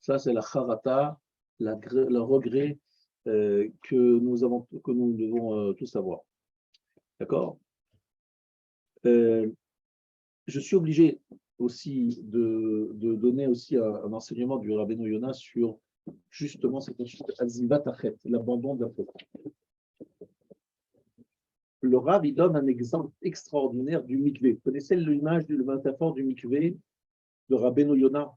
Ça, c'est la charata, le regret que nous devons tous avoir. D'accord? Je suis obligé aussi de donner aussi un enseignement du Rabbeinu Yonah sur justement cette notion d'Azivat Achet, l'abandon de la faute. Le Rav, il donne un exemple extraordinaire du mikvé. Vous connaissez l'image, la métaphore du mikvé de Rabbeinu Yonah?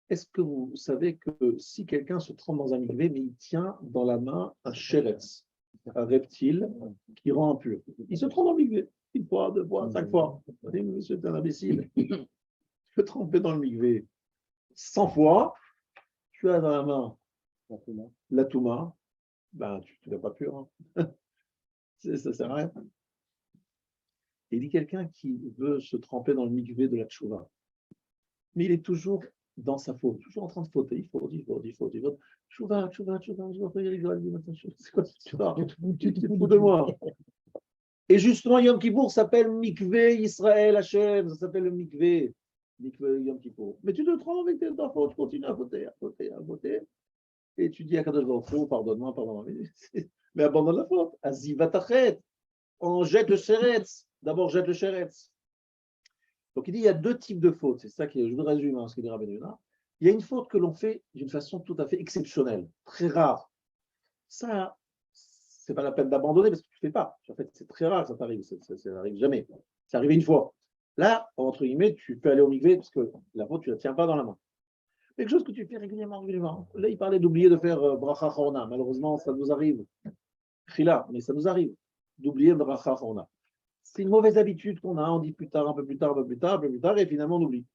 Est-ce que vous savez que si quelqu'un se trempe dans un mikvé, mais il tient dans la main un sheretz, un reptile qui rend impur, il se trempe dans le mikvé, une fois, deux fois, 5 fois. Vous dites, monsieur, t'es un imbécile. Tu peux tremper dans le mikvé 100 fois, tu as dans la main la touma, ben, tu ne l'as pas pur. Hein. Ça ne sert à rien. Il dit quelqu'un qui veut se tremper dans le mikvé de la tchouva, mais il est toujours dans sa faute, toujours en train de fauter. Il faut. Tchouva, il rigole, il dit, c'est quoi cette histoire? Tu te fous de moi. Et justement, Yom Kippour s'appelle Mikvé Israël Hashem, ça s'appelle le Mikvé Yom Kippour. Mais tu te trompes avec ta faute, tu continues à fauter. Et tu dis à Kadosh Baruch Hu, pardonne-moi. Mais abandonne la faute. Azivat Achet, on jette le sheretz. D'abord, jette le sheretz. Donc il dit il y a 2 types de fautes. C'est ça que je vous résume ce que dit Rabbeinu Yonah. Il y a une faute que l'on fait d'une façon tout à fait exceptionnelle, très rare. Ça, c'est pas la peine d'abandonner parce que tu ne fais pas. En fait, c'est très rare que ça t'arrive. Ça n'arrive jamais. C'est arrivé une fois. Là, entre guillemets, tu peux aller au mikvé parce que la faute, tu ne la tiens pas dans la main. Quelque chose que tu fais régulièrement. Là, il parlait d'oublier de faire bracha chorna. Malheureusement, ça nous arrive. Chila, mais ça nous arrive d'oublier bracha chorna. C'est une mauvaise habitude qu'on a. On dit plus tard, un peu plus tard, et finalement on oublie.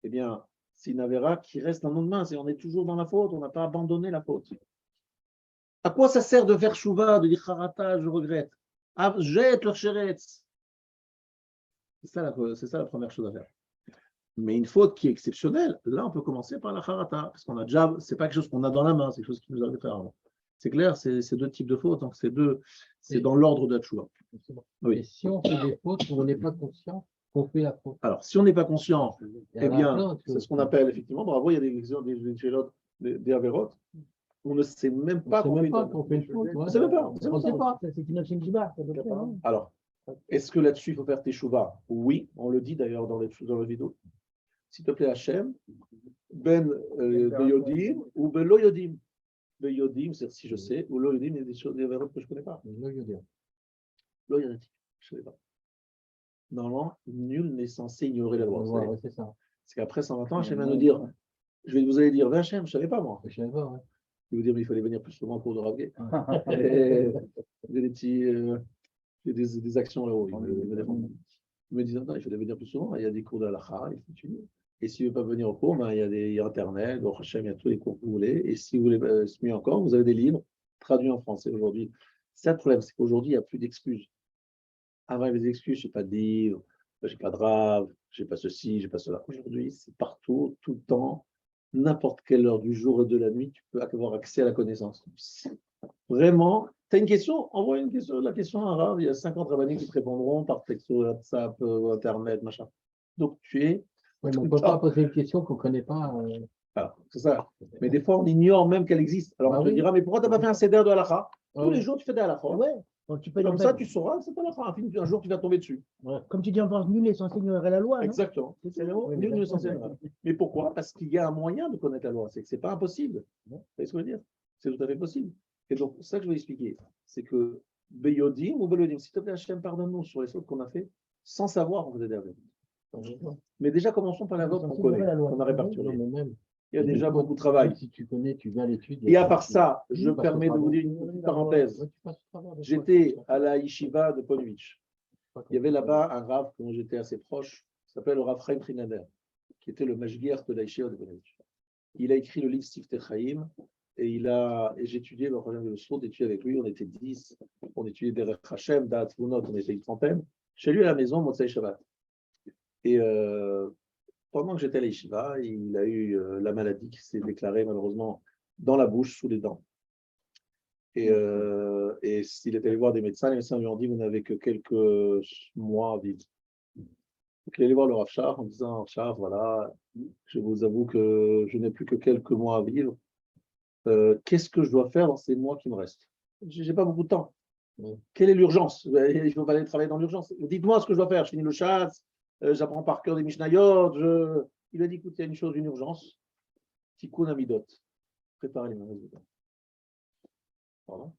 Eh bien, c'est une avéra qui reste un nom de main. On est toujours dans la faute. On n'a pas abandonné la faute. À quoi ça sert de faire chouva, de dire harata, je regrette? Ah, jette leur sheretz. C'est ça la première chose à faire. Mais une faute qui est exceptionnelle, là, on peut commencer par la harata, parce qu'on a déjà, c'est pas quelque chose qu'on a dans la main, c'est quelque chose qui nous arrive très rarement. C'est clair, c'est 2 types de fautes, donc c'est dans l'ordre de la chouva. Oui. Et si on fait des fautes, on n'est pas conscient qu'on fait la faute. Alors, si on n'est pas conscient, eh bien, c'est ce qu'on appelle effectivement, bravo, il y a des avérotes. On ne sait même pas qu'on fait une faute. On ne sait même pas. On ne sait pas. C'est une shemjiba. Alors, est-ce que là-dessus, il faut faire teshuva? Oui, on le dit d'ailleurs dans le vidéo. S'il te plaît, Hachem, beyodim ou belo yodim. Beyodim, c'est si je sais, ou lo yodim, il y a des choses, des avérotes que je ne connais pas. Lo yodim, je ne sais pas. Normalement, nul n'est censé ignorer la loi. Ouais, c'est ça. Parce qu'après 120 ans, Hachem va nous dire, vous allez dire, Hachem, je ne savais pas moi. Je ne savais pas, ouais. Il vous dire, mais il fallait venir plus souvent pour le Rav-Gay. Des actions là-haut. Il me dit, non, il fallait venir plus souvent. Il y a des cours de halakha, il faut étudier. Et s'il ne veut pas venir au cours, ben, il y a Internet, il y a tous les cours que vous voulez. Et si vous voulez, mieux encore, vous avez des livres traduits en français aujourd'hui. C'est ça le problème, c'est qu'aujourd'hui, il n'y a plus d'excuses. Avant, il y avait des excuses, je n'ai pas de livre, je n'ai pas de rave, je n'ai pas ceci, je n'ai pas cela. Aujourd'hui, c'est partout, tout le temps, n'importe quelle heure du jour et de la nuit, tu peux avoir accès à la connaissance. Vraiment, tu as une question? Envoie la question à un rave, il y a 50 rabbinés qui te répondront par texto, WhatsApp, Internet, machin. Donc, tu es... Oui, mais on ne peut pas poser une question qu'on ne connaît pas. Alors, c'est ça. Mais des fois, on ignore même qu'elle existe. Alors, on te dira, mais pourquoi tu n'as pas fait un CDR de halakha? Tous les jours, tu fais des halakha. Ouais. Comme ça, tu sauras, c'est pas halakha. Un jour, tu vas tomber dessus. Ouais. Comme tu dis en France, nul n'est censé ignorer la loi. Exactement. C'est le mot, nul n'est censé ignorer. Mais pourquoi? Parce qu'il y a un moyen de connaître la loi. C'est que ce n'est pas impossible. Vous voyez ce que je veux dire? C'est tout à fait possible. Et donc, ça que je vais expliquer, c'est que Beyodim ou Belodim, s'il te plaît, Hachem, pardonne-nous sur les fautes qu'on a fait sans savoir qu'on faisait des erreurs. Mais déjà, commençons par la vôtre qu'on connaît, qu'on a répertoriée. Il y a déjà beaucoup de travail. Si tu connais, tu viens à l'étude. Et à part ça, je me permets de vous dire une petite parenthèse. J'étais à la yeshiva de Ponovitch. Il y avait là-bas un rav dont j'étais assez proche, qui s'appelle le Rav Chaim Trinader, qui était le mashgiach de la yeshiva de Ponovitch. Il a écrit le livre Siftei Chaim et j'ai étudié le problème de Srout, d'étudier avec lui. On était 10, on étudiait Derech Hashem, Da'at Vunot, on était une trentaine. Chez lui à la maison, Motzei Shabbat. Et pendant que j'étais à l'Yeshiva, il a eu la maladie qui s'est déclarée malheureusement dans la bouche, sous les dents. Et s'il est allé voir des médecins, les médecins lui ont dit vous n'avez que quelques mois à vivre. Donc, il est allé voir le Rav Shach en disant, Rav Shach, voilà, je vous avoue que je n'ai plus que quelques mois à vivre. Qu'est-ce que je dois faire dans ces mois qui me restent? Je n'ai pas beaucoup de temps. Quelle est l'urgence? Il faut pas aller travailler dans l'urgence. Dites-moi ce que je dois faire. Je finis le chasse, j'apprends par cœur des Mishnayot. Il a dit, écoute, il y a une chose, une urgence. Tikkun Amidot. Préparez les mauvaises méthodes. Pardon?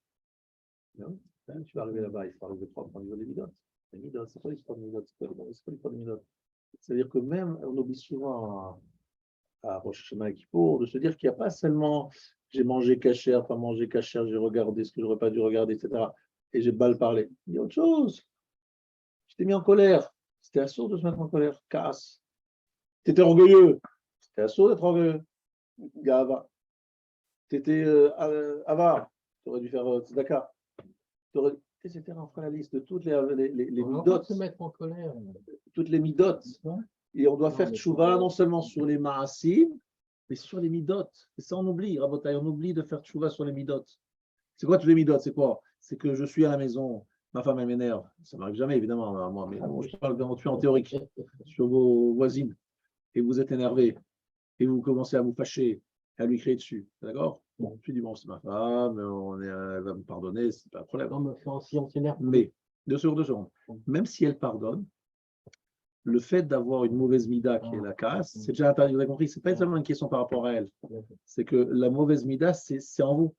Non? Tu vas arriver là-bas, il faut arriver propre au niveau des Midot. Les Midot, c'est pas l'histoire des Midot, c'est pas l'histoire des Midot. C'est-à-dire que même, on oublie souvent à Rosh Hashanah et Kippour de se dire qu'il n'y a pas seulement j'ai mangé cachère, pas mangé cachère, j'ai regardé ce que je n'aurais pas dû regarder, etc. Et j'ai mal parlé. Il y a autre chose. Je t'ai mis en colère. C'était assourd de se mettre en colère. Casse. Tu étais orgueilleux. C'était assourd d'être orgueilleux. Gava. Tu étais avare. Tu aurais dû faire tzedaka. Etc. On fera la liste de toutes les midot. Se mettre en colère. Toutes les midot. Et on doit faire tchouva non seulement sur les ma'asim, mais sur les midot. Et ça, on oublie, Rabotai, on oublie de faire tchouva sur les midot. C'est quoi tous les midot? C'est quoi? C'est que je suis à la maison, ma femme elle m'énerve. Ça m'arrive jamais, évidemment, moi, mais moi, je parle en théorique sur vos voisines. Et vous êtes énervé. Et vous commencez à vous fâcher, à lui crier dessus. D'accord? Bon, tu dis, bon, c'est ma femme, elle va me pardonner, c'est pas un problème. Non, mais si on s'énerve. Mais, 2 secondes. Même si elle pardonne, le fait d'avoir une mauvaise mida qui est la casse, c'est déjà interdit, vous avez compris, c'est pas seulement une question par rapport à elle, c'est que la mauvaise mida, c'est en vous.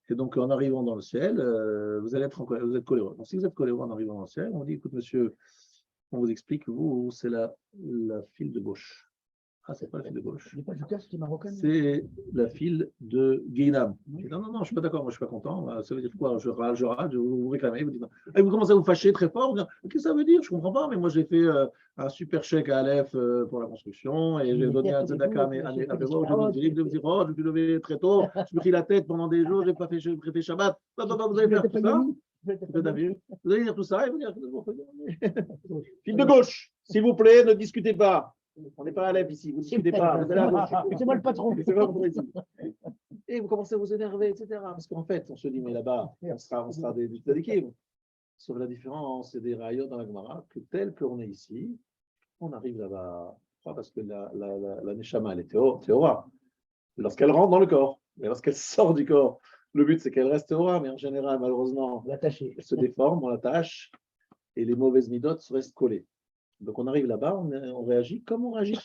Et donc, en arrivant dans le ciel, vous allez être vous êtes coléreux. Donc, si vous êtes coléreux en arrivant dans le ciel, on dit, écoute, monsieur, on vous explique, vous, c'est la file de gauche. Ah, c'est pas la file de gauche. C'est la file de Guinam. Non, non, non, je ne suis pas d'accord, moi je ne suis pas content. Ça veut dire quoi? Je râle, vous réclamez, vous dites. Et vous commencez à vous fâcher très fort. Qu'est-ce que ça veut dire? Je ne comprends pas, mais moi j'ai fait un super chèque à Aleph pour la construction et j'ai donné un tzedaka à mes j'ai me suis levé très tôt, je me suis pris la tête pendant des jours, je n'ai pas fait Shabbat. Vous allez faire tout ça? Vous allez dire tout ça et vous dire file de gauche, s'il vous plaît, ne discutez pas. On n'est pas à Aleph ici, vous ne discutez pas. C'est moi le patron. Et vous commencez à vous énerver, etc. Parce qu'en fait, on se dit, mais là-bas, on sera des tzadikim. Sauf la différence, c'est des rayons dans la Gemara, que tel qu'on est ici, on arrive là-bas. Parce que la Neshama, elle est théora. Lorsqu'elle rentre dans le corps, et lorsqu'elle sort du corps, le but, c'est qu'elle reste théora, mais en général, malheureusement, elle se déforme, on l'attache, et les mauvaises midotes restent collées. Donc on arrive là-bas, on réagit comme on réagit.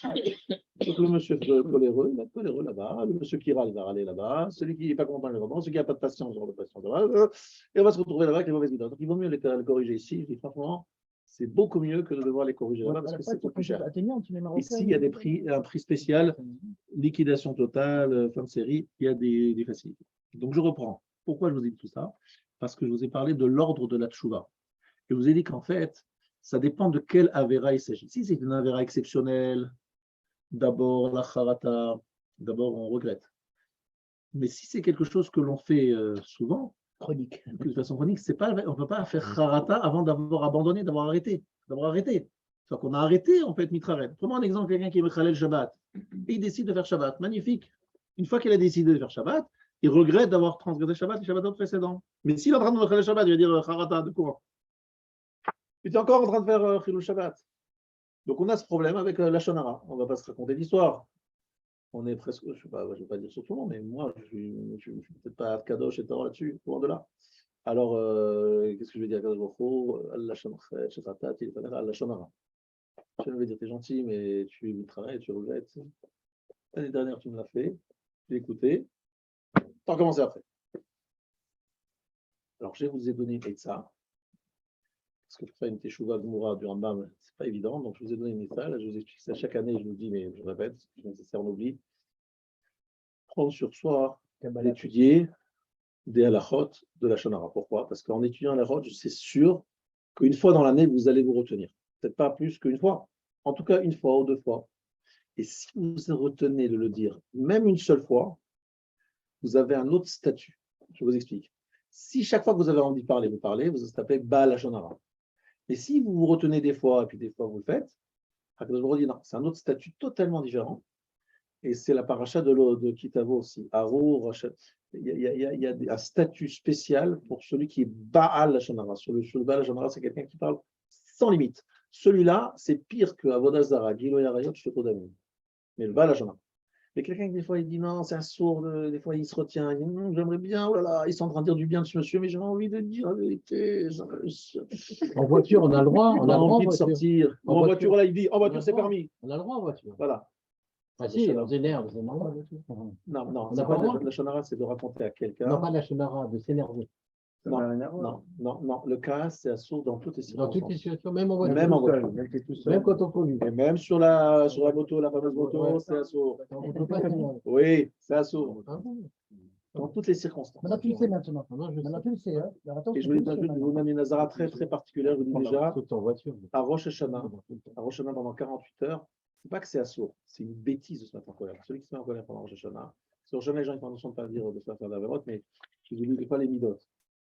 Donc le monsieur coléreux, il va être coléreux là-bas, le monsieur qui râle, il va râler là-bas, celui qui n'est pas content, il va celui qui n'a pas de patience, il va de patience là-bas, et on va se retrouver là-bas avec les mauvaises midotes. Donc il vaut mieux les corriger ici. Je dis franchement, c'est beaucoup mieux que de devoir les corriger là-bas parce que c'est beaucoup plus cher. Ici, il y a un prix spécial, liquidation totale, fin de série, il y a des facilités. Donc je reprends. Pourquoi je vous ai dit tout ça? Parce que je vous ai parlé de l'ordre de la tchouva. Je vous ai dit qu'en fait, ça dépend de quel avéra il s'agit. Si c'est une avéra exceptionnelle, d'abord la charata, d'abord on regrette. Mais si c'est quelque chose que l'on fait souvent, chronique, de façon chronique, on ne peut pas faire charata avant d'avoir abandonné, d'avoir arrêté. C'est-à-dire qu'on a arrêté en fait mitraret. Prenons un exemple, quelqu'un qui est mechalel Shabbat et il décide de faire Shabbat. Magnifique. Une fois qu'il a décidé de faire Shabbat, il regrette d'avoir transgressé Shabbat et Shabbat précédent. Mais s'il est en train de mechalel Shabbat, il va dire charata de quoi? Tu es encore en train de faire Chilul Shabbat. Donc on a ce problème avec la Shonara. On ne va pas se raconter d'histoire. On est presque, je ne vais pas dire sur tout le monde, mais moi, je ne suis peut-être pas Kadosh et Torah là-dessus, loin de là. Alors, qu'est-ce que je vais dire? La Shonara. Je vais dire, tu es gentil, mais tu travailles, tu regrettes. L'année dernière, tu me l'as fait, j'ai écouté, tu as recommencé après. Alors, je vous ai donné une ça. Parce que pour faire une teshuva gmoura du Rambam, ce n'est pas évident. Donc, je vous ai donné une état. Là, je vous explique ça chaque année. Je vous dis, mais je répète, c'est nécessaire, on oublie. Prendre sur soi d'étudier des halachot de la Shonara. Pourquoi? Parce qu'en étudiant la halachot, c'est sûr qu'une fois dans l'année, vous allez vous retenir. Peut-être pas plus qu'une fois. En tout cas, une fois ou 2 fois. Et si vous retenez de le dire, même une seule fois, vous avez un autre statut. Je vous explique. Si chaque fois que vous avez envie de parler, vous parlez, vous appelez Baal HaShonara. Et si vous vous retenez des fois, et puis des fois vous le faites, non, c'est un autre statut totalement différent. Et c'est la paracha de Kitavo aussi. Arour, il y a un statut spécial pour celui qui est Baal HaShonara. Sur le Baal HaShonara, c'est quelqu'un qui parle sans limite. Celui-là, c'est pire que Avodah Zara, Gilo Yarayot, Shekodamim. Mais le Baal Hashana. Mais quelqu'un qui, des fois, il dit non, c'est un sourd, des fois, il se retient, il dit j'aimerais bien, oh là là, ils sont en train de dire du bien de ce monsieur, mais j'ai envie de dire la vérité. En voiture, on a le droit. On a envie de sortir. En voiture, là, il dit en voiture, c'est permis. On a le droit en voiture. Voilà. Ah si, on s'énerve, c'est normal. Non, On n'a pas le droit. la shonara, c'est de raconter à quelqu'un. Non, pas la shonara, de s'énerver. Non. Le cas, c'est assourd dans toutes les Dans circonstances. toutes les situations, même en voiture. Même en voiture. Même quand on conduit. Et même sur la moto, la fameuse moto, c'est assourd. On peut pas s'énerver. Oui, c'est assourd. Ah bon. Dans toutes les circonstances. Maintenant, tu le sais maintenant. Maintenant, tu le sais. Hein. Et je vous donne une Nazara très, très particulière. Je vous dis déjà, Tout en voiture. à Rosh Hashanah, pendant 48 heures, c'est pas que c'est assourd, c'est une bêtise de se mettre en colère. Celui qui se met en colère pendant Rosh Hashanah, sur jamais les gens ne sont pas dire de se faire d'Averot, mais je vous dis pas les midotes.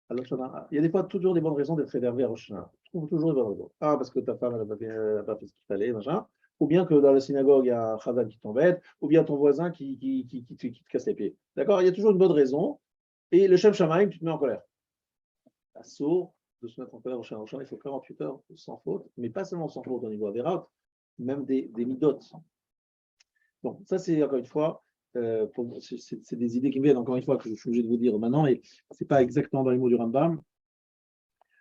À Rosh Hashanah, il y a des fois toujours des bonnes raisons d'être énervé à Rosh Hashanah. Je trouve toujours des bonnes raisons. Ah, parce que ta femme n'a pas fait ce qu'il fallait, machin. Ou bien que dans la synagogue, il y a un chazan qui t'embête, ou bien ton voisin qui te casse les pieds. D'accord? Il y a toujours une bonne raison. Et le Shem Shamaim, tu te mets en colère. Assourd de se mettre en colère au Rosh Hashanah, il faut 48 heures sans faute, mais pas seulement sans faute au niveau Averot, même des midotes. Bon, ça c'est encore une fois, c'est des idées qui me viennent encore une fois que je suis obligé de vous dire maintenant, et ce n'est pas exactement dans les mots du Rambam.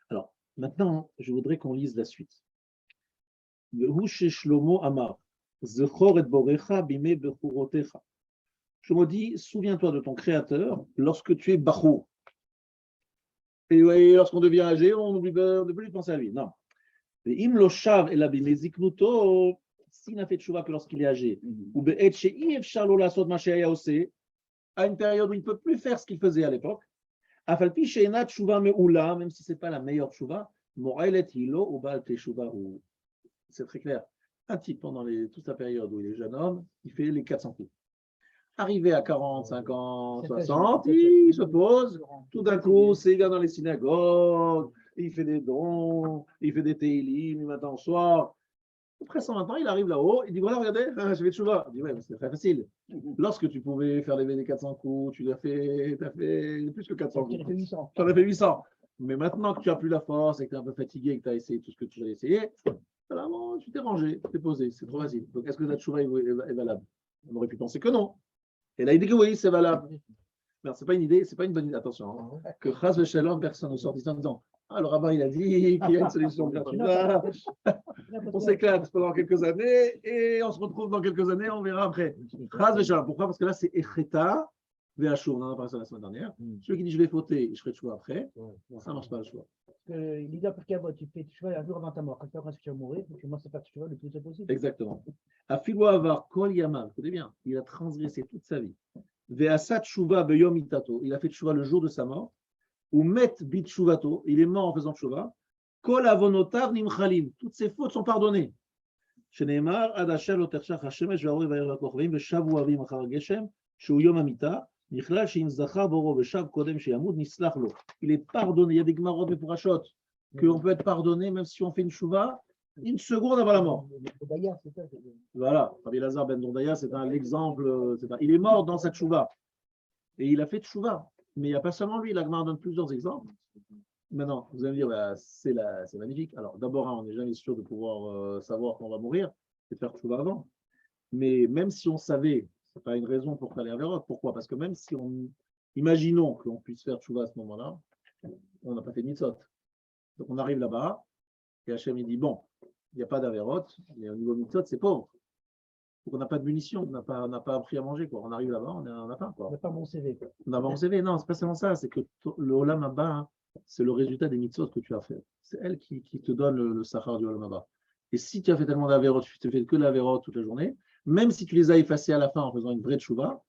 Alors, maintenant, je voudrais qu'on lise la suite. Shlomo Amar, Zechor et Borecha bime bechurotecha. Shlomo dit, souviens-toi de ton Créateur lorsque tu es Bachour. Et lorsqu'on devient âgé, on n'oublie pas de penser à lui. Non. Im lo shav el abime ziknuto, s'il n'a fait tchouva que lorsqu'il est âgé, ou be'et she'i efshar lo lasot ma she'aya oseh, à une période où il ne peut plus faire ce qu'il faisait à l'époque, afal pi she'ena tchouva me'ula, même si ce n'est pas la meilleure tchouva, mo'elet hilo ou ba'al teshuva ou. C'est très clair. Un type, pendant toute la période où il est jeune homme, il fait les 400 coups. Arrivé à 40, 50, 60, il se pose, tout d'un coup, il vient dans les synagogues, il fait des dons, il fait des télim, matin au soir. Après 120 ans, il arrive là-haut, il dit voilà, regardez, je vais tchouva. Il dit ouais, mais c'est très facile. Lorsque tu pouvais faire les 400 coups, tu as fait plus que 400 coups. Tu en as fait 800. Mais maintenant que tu n'as plus la force et que tu es un peu fatigué et que tu as essayé tout ce que tu as essayé, vraiment, tu t'es rangé, tu t'es posé, c'est trop facile. Donc est-ce que ta tchouva est valable? On aurait pu penser que non. Et là, il dit que oui, c'est valable. Mais ce n'est pas une idée, ce n'est pas une bonne idée. Attention, hein, que Chas Veshalom, personne ne sort en disant ah, le rabbin, il a dit qu'il y a une solution gratuite. On s'éclate pendant quelques années et on se retrouve dans quelques années, on verra après. Chas Veshalom. Pourquoi? Parce que là, c'est Echeta Ve'ashur. On en a parlé ça la semaine dernière. Celui qui dit je vais fauter, je ferai le choix après, ça ne marche pas le choix. L'idée pour qu'avant, tu fais tu vas un jour avant ta mort. Quand tu vas mourir, tu commences à faire tu vas le plus possible. Exactement. Afilo Avar Kol Yamal, écoutez bien, il a transgressé toute sa vie. Ve'asat Shuva Beyom Itato, il a fait Shuva le jour de sa mort. Ou Met Bit Shuvato, il est mort en faisant Shuva. Kol Avonotav Nimchalim, toutes ses fautes sont pardonnées. Sheneemar Adashel Otershach Hashemesh Ve'aroi Va'er Va'kochvim Ve'shavu Avim Achar Geshem Shehu Yom Amita Nichlal Shein Zachar Boro Ve'shav Kodem Sheyamud Nislach Lo. Il est pardonné. Il y a des Gemarot Mefourachot qu'on peut être pardonné même si on fait une Shuva une seconde avant la mort. Voilà, Rabbi Lazar Ben Dondaya, c'est un exemple. Il est mort dans cette Shuva et il a fait Shuva. Mais il n'y a pas seulement lui, la Gemara donne plusieurs exemples. Maintenant, vous allez me dire, bah, c'est magnifique. Alors, d'abord, on n'est jamais sûr de pouvoir savoir qu'on va mourir et faire Tchouva avant. Mais même si on savait, ce n'est pas une raison pour faire les Averot. Pourquoi? Parce que même si imaginons qu'on puisse faire Tchouva à ce moment-là, on n'a pas fait de mitzvot. Donc, on arrive là-bas et Hachem, il dit, bon, il n'y a pas d'Averot, mais au niveau mitzvot, c'est pauvre. Donc, on n'a pas de munitions, on n'a pas appris à manger. Quoi. On arrive là-bas, on n'a pas. On n'a pas mon CV. Quoi. On n'a pas mon CV. Non, c'est pas seulement ça. C'est que le Olam Haba, hein, c'est le résultat des mitzvot que tu as fait. C'est elle qui te donne le sachar du Olam Haba. Et si tu as fait tellement d'avérotes, tu te fais que l'avérote toute la journée, même si tu les as effacés à la fin en faisant une vraie tchouva,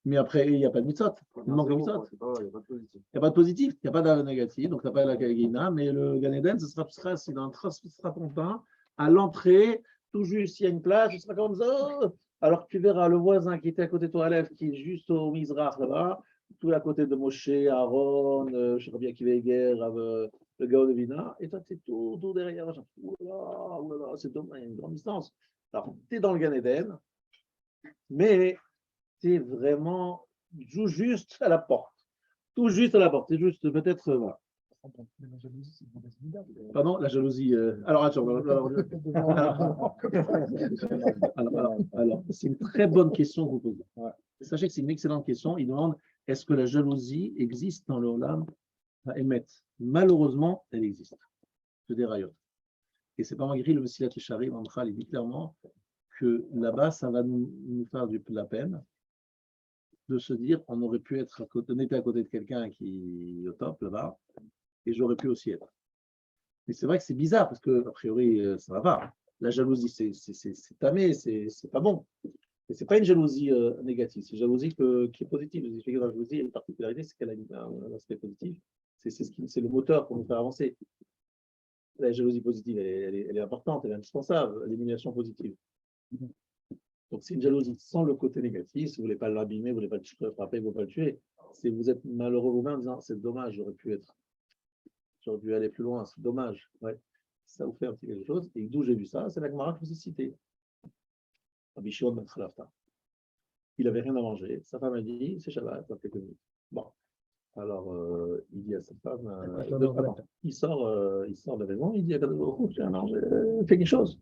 mais après, il n'y a pas de mitzvot. Il manque de mitzvot. Il n'y a pas de positif. Il n'y a pas d'ave négatif. Donc, tu n'as pas la Kagina, mais le Gan Eden, ce sera ton pain à l'entrée. Tout juste, il y a une plage, ce sera comme ça. Alors que tu verras le voisin qui était à côté de toi, Aleph, qui est juste au Mizrach là-bas, tout à côté de Moshe, Aaron, je ne sais pas bien qui va guerre, le Gaon de Vina, et toi, tu es tout derrière. Oulala, c'est dommage, il y a une grande distance. Alors, tu es dans le Gan Eden, mais tu es vraiment tout juste à la porte. Tout juste à la porte. C'est juste peut-être. Voilà. Ah bon, mais la jalousie, c'est une mauvaise idée. Pardon, la jalousie. Alors, attends. Alors, c'est une très bonne question que vous posez. Sachez que c'est une excellente question. Il demande est-ce que la jalousie existe dans le Olam Haemet? Malheureusement, elle existe. Je déraille. Et c'est pas malgré le Messilat Yeshari, il dit clairement que là-bas, ça va nous faire de la peine de se dire on aurait pu être on était à côté de quelqu'un qui est au top là-bas, et j'aurais pu aussi être. Mais c'est vrai que c'est bizarre parce que, a priori, ça va pas. La jalousie, c'est tamé, c'est pas bon. Et c'est pas une jalousie négative, c'est une jalousie qui est positive. La jalousie, une particularité, c'est qu'elle a un aspect positif. C'est le moteur pour nous faire avancer. La jalousie positive, elle est importante, elle est indispensable, l'élimination positive. Donc, c'est une jalousie sans le côté négatif. Si vous ne voulez pas l'abîmer, vous ne voulez pas le frapper, vous ne voulez pas le tuer. Si vous êtes malheureux vous-même en disant c'est dommage, j'aurais dû aller plus loin, c'est dommage. Ouais. Ça vous fait un petit quelque chose. Et d'où j'ai vu ça, c'est la Gemara que je vous ai citée. Rabbi Shimon ben Khalafta. Il n'avait rien à manger. Sa femme a dit c'est Shabbat, dans quelques minutes. Bon. Alors, il dit à sa femme il sort de la maison, il dit à Kadosh, fais quelque chose.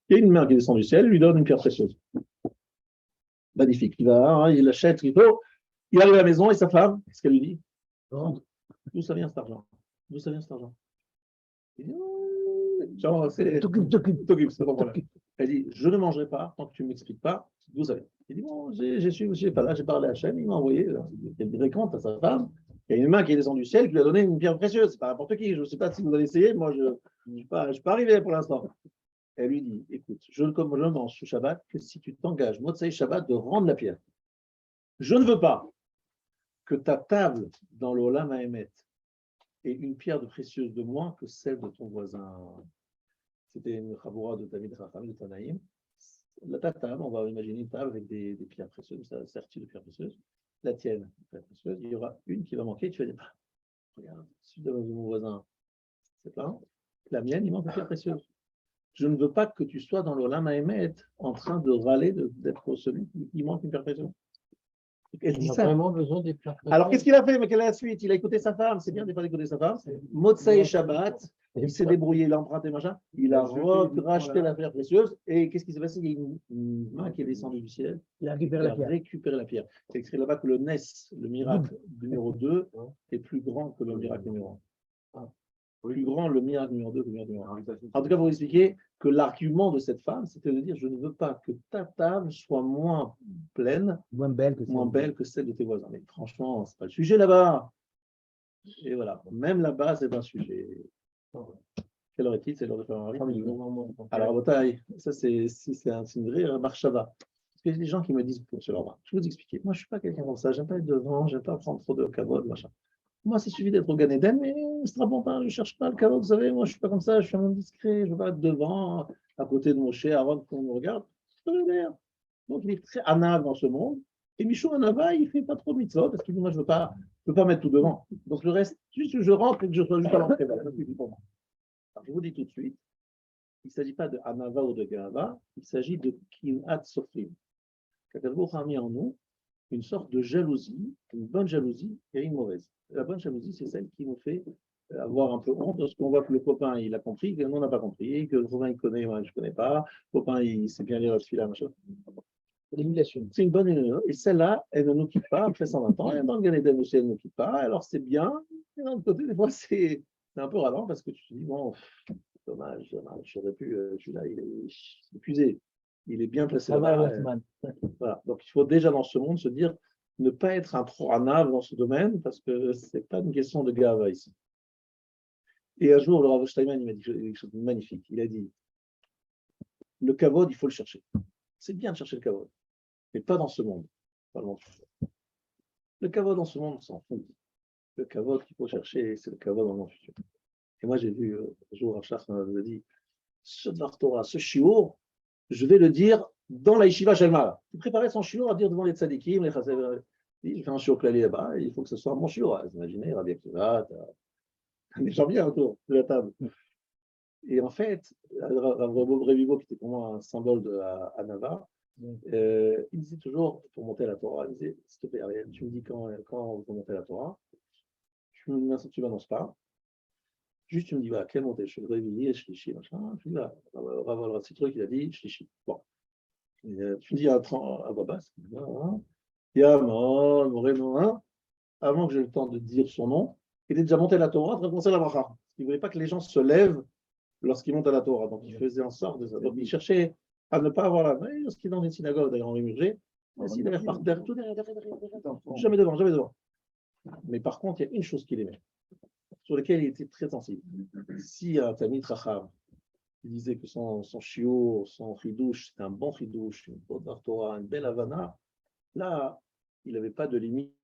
Il y a une main qui descend du ciel, il lui donne une pierre précieuse. Magnifique. Il achète, il arrive à la maison et sa femme, qu'est-ce qu'elle lui dit? D'où ça vient cet argent? D'où ça vient cet argent? Il dit, genre, c'est t'occupe, c'est pas problème. Elle dit, je ne mangerai pas tant que tu ne m'expliques pas d'où ça vient. Il dit, bon, j'ai pas là, j'ai parlé à Hachem, il m'a envoyé, il dirait compte à sa femme, il y a une main qui est descendue du ciel qui lui a donné une pierre précieuse. C'est pas n'importe qui, je ne sais pas si vous allez essayer, moi je ne suis pas arrivé pour l'instant. Elle lui dit, écoute, je ne mange ce Shabbat que si tu t'engages, Motsei Shabbat, de rendre la pierre. Je ne veux pas que ta table dans le Olam Haemet ait une pierre de précieuse de moins que celle de ton voisin. C'était une chaboura de Tamid Racham, de Tanaïm. Ta table, on va imaginer une table avec des pierres précieuses, ça sertie de pierres précieuses. La tienne, pierre précieuse, il y aura une qui va manquer, tu vas dire, regarde, celui de mon voisin, c'est plein. La mienne, il manque une pierre précieuse. Je ne veux pas que tu sois dans l'Olam Haemet en train de râler d'être celui qui manque une pierre précieuse. Elle dit ça. Vraiment besoin des pierres précieuses. Alors, qu'est-ce qu'il a fait? Mais quelle est la suite? Il a écouté sa femme. C'est bien des fois d'écouter sa femme. Motsei Shabbat. Il s'est débrouillé, il a emprunté, machin. Il a racheté la pierre précieuse. Et qu'est-ce qui s'est passé? Il y a une main qui est descendue du ciel. Il a récupéré la pierre. C'est écrit là-bas que le Nes, le miracle numéro 2, est plus grand que le miracle numéro 1. Plus grand le miracle numéro 2 que le miracle numéro 1. En tout cas, pour vous expliquer que l'argument de cette femme, c'était de dire je ne veux pas que ta table soit moins pleine, moins belle que celle de tes voisins. Mais franchement, ce n'est pas le sujet là-bas. Et voilà, même là-bas, c'est un sujet. Quelle heure est-il? C'est l'heure de faire un rythme. Alors, Botaï, ça c'est une vraie marchava. Parce qu'il y a des gens qui me disent, je vais vous expliquer. Moi, je ne suis pas quelqu'un comme ça. Je n'aime pas être devant, je n'aime pas prendre trop de kavod, machin. Moi, c'est suffit d'être au Gan Eden, mais ce sera bon, je ne cherche pas le kavod, vous savez. Moi, je ne suis pas comme ça, je suis un homme discret. Je ne veux pas être devant, à côté de Moshe, avant qu'on me regarde. Donc, il est très anav dans ce monde. Et Michou Anava, il ne fait pas trop de mitzvot parce qu'il dit moi, je ne veux pas mettre tout devant. Donc, le reste, juste que je rentre et que je sois juste à l'entrée. Voilà, ça suffit pour moi. Alors, je vous dis tout de suite, il ne s'agit pas de Anava ou de Gava, il s'agit de Kinat Sofrim. Katerbourg a mis en nous une sorte de jalousie, une bonne jalousie et une mauvaise. La bonne jalousie, c'est celle qui nous fait avoir un peu honte lorsqu'on voit que le copain, il a compris, que nous, on n'a pas compris, que le copain, il connaît, moi, je ne connais pas, le copain, il sait bien lire celui-là, machin. L'émulation. C'est une bonne émulation. Et celle-là, elle ne nous quitte pas après 120 ans. Et dans le Gan Eden aussi, elle ne nous quitte pas. Alors, c'est bien. Et d'un autre côté, des fois, c'est un peu ralent parce que tu te dis, bon, dommage, j'aurais pu, celui-là, il est épuisé. Il est bien placé là-bas. Voilà. Donc, il faut déjà dans ce monde se dire, ne pas être un trop anave dans ce domaine parce que ce n'est pas une question de gava ici. Et un jour, le Rav Steinman, il m'a dit quelque chose de magnifique. Il a dit, le kavod, il faut le chercher. C'est bien de chercher le kavod, mais pas dans ce monde. Pas le monde futur. Le kavod dans ce monde, on s'en fout. Le kavod qu'il faut chercher, c'est le kavod dans le monde futur. Et moi, j'ai vu, un jour, Rav Shach m'a dit, ce Dvar Torah, ce shiur, je vais le dire dans la yeshiva Shelma. Il préparait son shiur à dire devant les tzadikim, les chassav. Il fait un shiur clali là-bas, il faut que ce soit mon shiur. Vous imaginez, Rabbi Akiva, des gens bien autour de la table. Et en fait, Rav Revivo, qui était pour moi un symbole de Anava, il disait toujours, pour monter à la Torah, il disait, s'il te plaît, Ariel, tu me dis quand vous montez à la Torah, tu m'annonces pas, Juste, tu me dis, bah, quel monté? Je suis réveillé, shlishi, machin. Je dis, là, Rav c'est truc, il a dit, shlishi. Bon. Tu me dis à voix basse, Yamon, Moreno, hein, avant que j'ai le temps de dire son nom, il était déjà monté à la Torah, de commencer la bracha. Il ne voulait pas que les gens se lèvent lorsqu'ils montent à la Torah. Donc, il faisait en sorte de ça. Donc, il cherchait à ne pas avoir la main. Lorsqu'il est dans une synagogue, d'ailleurs, en émurgé, il derrière, par terre, tout derrière. Jamais devant, jamais devant. Mais par contre, il y a une chose qu'il aimait, sur laquelle il était très sensible. Si un Talmid Racham, il disait que son chiot, son chidouche, c'était un bon chidouche, une bonne Torah, une belle Havana, là, il n'avait pas de limite,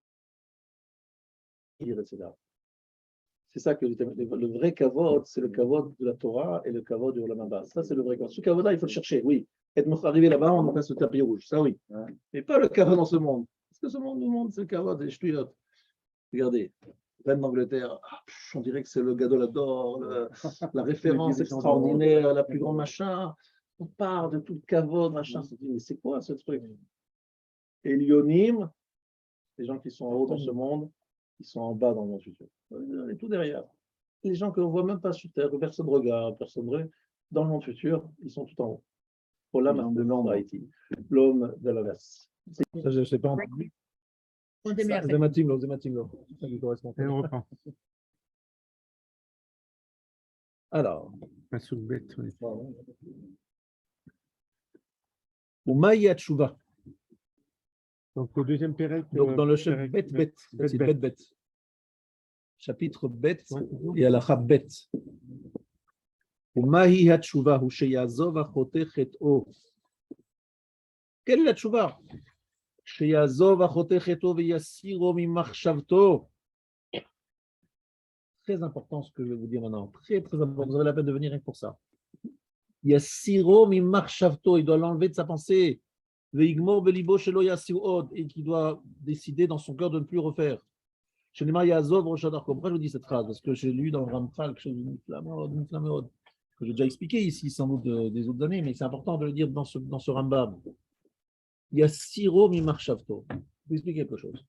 etc. C'est ça que le vrai kavod, c'est le kavod de la Torah et le kavod du Olam Haba. Ça, c'est le vrai kavod. Ce kavod-là, il faut le chercher, oui. Être arrivé là-bas, on passe le tapis rouge, ça oui. Mais pas le kavod dans ce monde. Parce que ce monde, c'est le kavod des ch'touillottes. Regardez, reine d'Angleterre, on dirait que c'est le Gadolador, la référence extraordinaire, la plus grande machin. On parle de tout le kavod, machin. On se dit, mais c'est quoi ce truc? Et l'ionim, les gens qui sont en haut dans ce monde, ils sont en bas dans le monde futur. On est tout derrière. Les gens que l'on ne voit même pas sur Terre, que personne ne regarde, personne ne... Dans le monde futur, ils sont tout en haut. Pour l'homme de l'ombre Haïti, l'homme de la verse. Ça, je ne sais pas entendu. C'est ma team, c'est ma team. C'est ça qui correspond. Et on reprend. Alors. Un souk-bet, oui. Ou Maïa Tchouva. Donc, au deuxième pérec. Donc, dans le chapitre Bet. Chapitre Bet, et à la Bet. Ou Mahi Hatchouva, ou Sheyazov Achotech et O. Quelle est la Tchouva? Sheyazov Achotech et O, Veyasiro Mimachshavto. Très important ce que je vais vous dire maintenant. Très, très important. Vous avez la peine de venir rien pour ça. Yasiro Mimachshavto, il doit l'enlever de sa pensée. Veigmor Belibo Shelo Yasiu Od, et qui doit décider dans son cœur de ne plus refaire. Pourquoi je vous dis cette phrase? Parce que j'ai lu dans le Ramchal quelque chose de que j'ai déjà expliqué ici, sans doute des autres années, mais c'est important de le dire dans ce Rambam. Il y a Siro Mimarchavto. Je vais vous expliquer quelque chose.